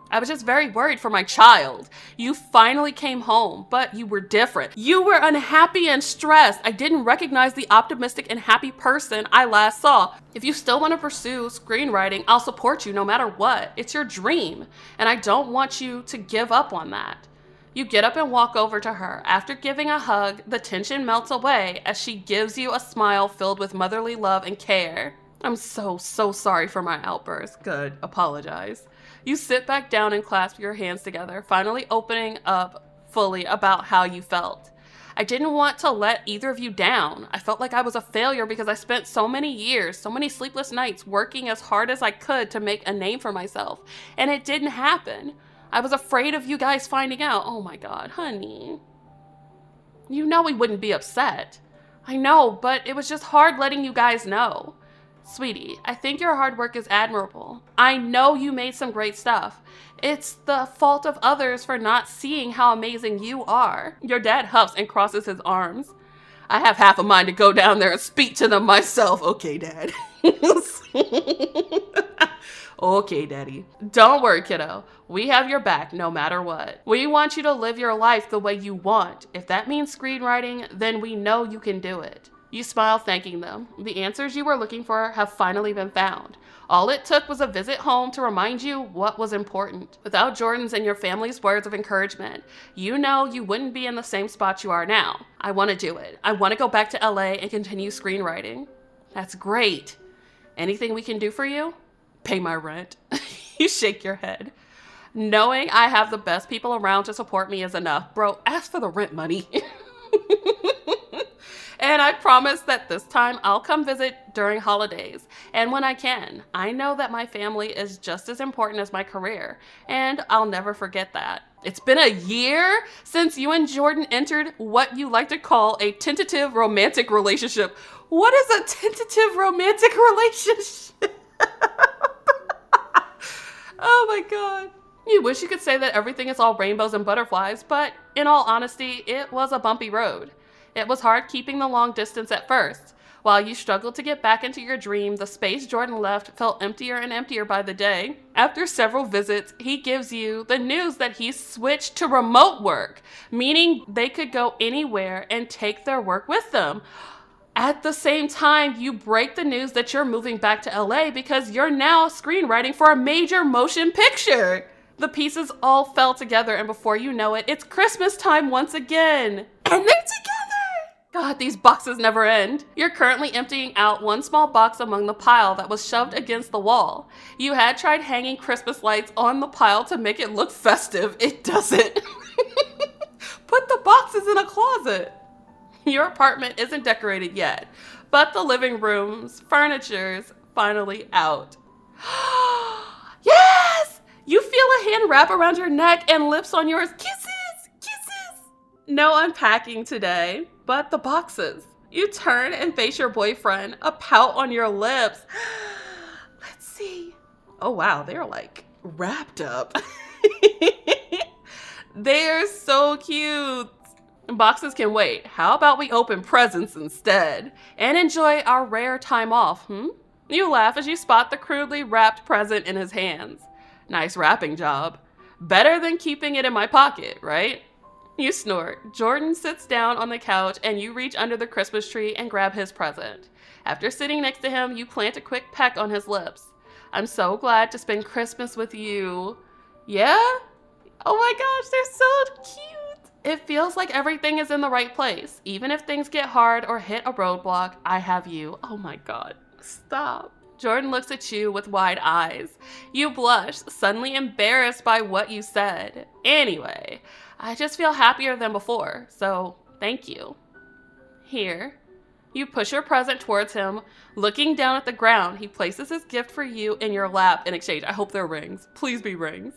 I was just very worried for my child. You finally came home, but you were different. You were unhappy and stressed. I didn't recognize the optimistic and happy person I last saw. If you still want to pursue screenwriting, I'll support you no matter what. It's your dream, and I don't want you to give up on that. You get up and walk over to her. After giving a hug, the tension melts away as she gives you a smile filled with motherly love and care. I'm so sorry for my outburst. Good, apologize. You sit back down and clasp your hands together, finally opening up fully about how you felt. I didn't want to let either of you down. I felt like I was a failure because I spent so many years, so many sleepless nights working as hard as I could to make a name for myself, and it didn't happen. I was afraid of you guys finding out. Oh my God, honey. You know we wouldn't be upset. I know, but it was just hard letting you guys know. Sweetie, I think your hard work is admirable. I know you made some great stuff. It's the fault of others for not seeing how amazing you are. Your dad huffs and crosses his arms. I have half a mind to go down there and speak to them myself. Okay, Dad. Okay, Daddy. Don't worry, kiddo. We have your back no matter what. We want you to live your life the way you want. If that means screenwriting, then we know you can do it. You smile, thanking them. The answers you were looking for have finally been found. All it took was a visit home to remind you what was important. Without Jordan's and your family's words of encouragement, you know you wouldn't be in the same spot you are now. I want to do it. I want to go back to LA and continue screenwriting. That's great. Anything we can do for you? Pay my rent. You shake your head. Knowing I have the best people around to support me is enough. Bro, ask for the rent money. And I promise that this time I'll come visit during holidays and when I can. I know that my family is just as important as my career, and I'll never forget that. It's been a year since you and Jordan entered what you like to call a tentative romantic relationship. What is a tentative romantic relationship? Oh my God. You wish you could say that everything is all rainbows and butterflies, but in all honesty, it was a bumpy road. It was hard keeping the long distance at first. While you struggled to get back into your dream, the space Jordan left felt emptier and emptier by the day. After several visits, he gives you the news that he's switched to remote work, meaning they could go anywhere and take their work with them. At the same time, you break the news that you're moving back to LA because you're now screenwriting for a major motion picture. The pieces all fell together, and before you know it, it's Christmas time once again. And they're together! God, these boxes never end. You're currently emptying out one small box among the pile that was shoved against the wall. You had tried hanging Christmas lights on the pile to make it look festive. It doesn't. Put the boxes in a closet. Your apartment isn't decorated yet, but the living room's furniture's finally out. Yes! You feel a hand wrap around your neck and lips on yours. Kisses! Kisses! No unpacking today, but the boxes. You turn and face your boyfriend, a pout on your lips. Let's see. Oh wow, they're like wrapped up. They're so cute. Boxes can wait. How about we open presents instead and enjoy our rare time off, You laugh as you spot the crudely wrapped present in his hands. Nice wrapping job. Better than keeping it in my pocket, right? You snort. Jordan sits down on the couch and you reach under the Christmas tree and grab his present. After sitting next to him, you plant a quick peck on his lips. I'm so glad to spend Christmas with you. Yeah? Oh my gosh, they're so cute. It feels like everything is in the right place. Even if things get hard or hit a roadblock, I have you. Oh my God, stop. Jordan looks at you with wide eyes. You blush, suddenly embarrassed by what you said. Anyway, I just feel happier than before, so thank you. Here. You push your present towards him. Looking down at the ground, he places his gift for you in your lap in exchange. I hope they're rings. Please be rings.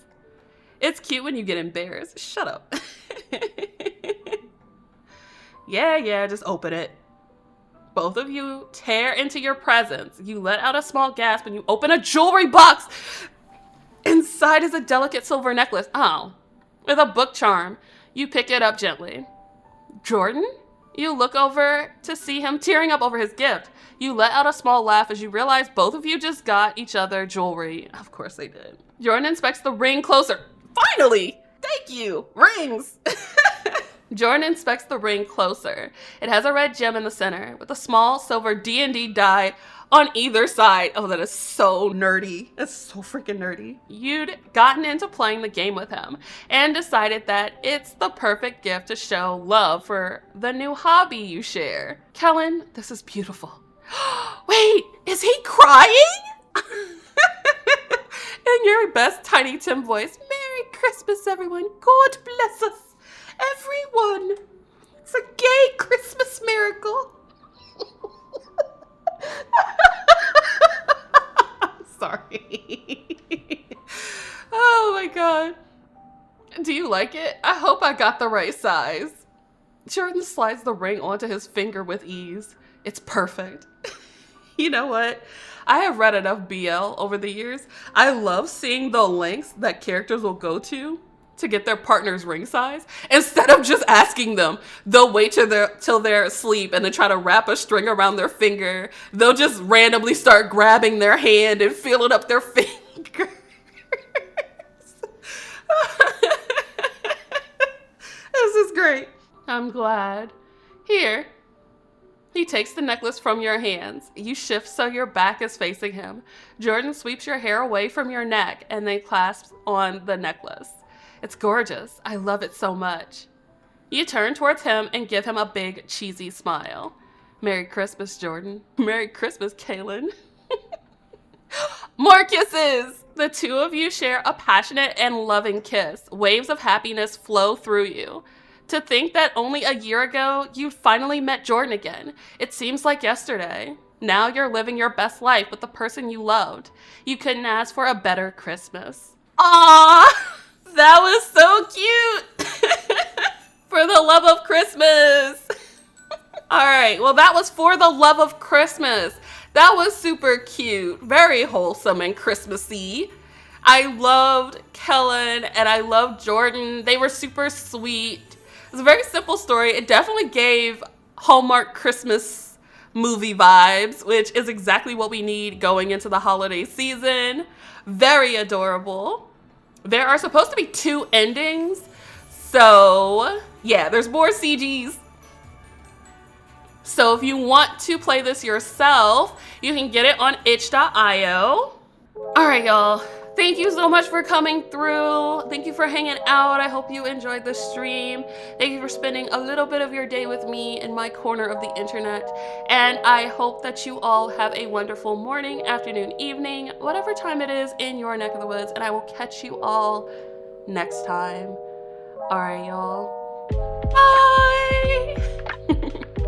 It's cute when you get embarrassed. Shut up. Yeah, just open it. Both of you tear into your presents. You let out a small gasp and you open a jewelry box. Inside is a delicate silver necklace. Oh, with a book charm. You pick it up gently. Jordan? You look over to see him tearing up over his gift. You let out a small laugh as you realize both of you just got each other jewelry. Of course they did. Jordan inspects the ring closer. Finally! Thank you! Rings! Jordan inspects the ring closer. It has a red gem in the center with a small silver D&D die on either side. Oh, that is so nerdy. That's so freaking nerdy. You'd gotten into playing the game with him and decided that it's the perfect gift to show love for the new hobby you share. Celyn, this is beautiful. Wait, is he crying? In your best Tiny Tim voice, Merry Christmas, everyone. God bless us. Everyone. It's a gay Christmas miracle. Sorry. Oh my God. Do you like it? I hope I got the right size. Jordan slides the ring onto his finger with ease. It's perfect. You know what? I have read enough BL over the years. I love seeing the lengths that characters will go to get their partner's ring size. Instead of just asking them, they'll wait till they're asleep and then try to wrap a string around their finger. They'll just randomly start grabbing their hand and feeling up their finger. This is great. I'm glad. Here. He takes the necklace from your hands. You shift so your back is facing him. Jordan sweeps your hair away from your neck and then clasps on the necklace. It's gorgeous. I love it so much. You turn towards him and give him a big, cheesy smile. Merry Christmas, Jordan. Merry Christmas, Celyn. More kisses! The two of you share a passionate and loving kiss. Waves of happiness flow through you. To think that only a year ago, you finally met Jordan again. It seems like yesterday. Now you're living your best life with the person you loved. You couldn't ask for a better Christmas. Aww! That was so cute! For the love of Christmas! Alright, well that was For the Love of Christmas. That was super cute. Very wholesome and Christmassy. I loved Celyn and I loved Jordan. They were super sweet. It was a very simple story. It definitely gave Hallmark Christmas movie vibes, which is exactly what we need going into the holiday season. Very adorable. There are supposed to be 2 endings. So, yeah, there's more CGs. So if you want to play this yourself, you can get it on itch.io. All right, y'all. Thank you so much for coming through. Thank you for hanging out. I hope you enjoyed the stream. Thank you for spending a little bit of your day with me in my corner of the internet. And I hope that you all have a wonderful morning, afternoon, evening, whatever time it is in your neck of the woods. And I will catch you all next time. All right, y'all.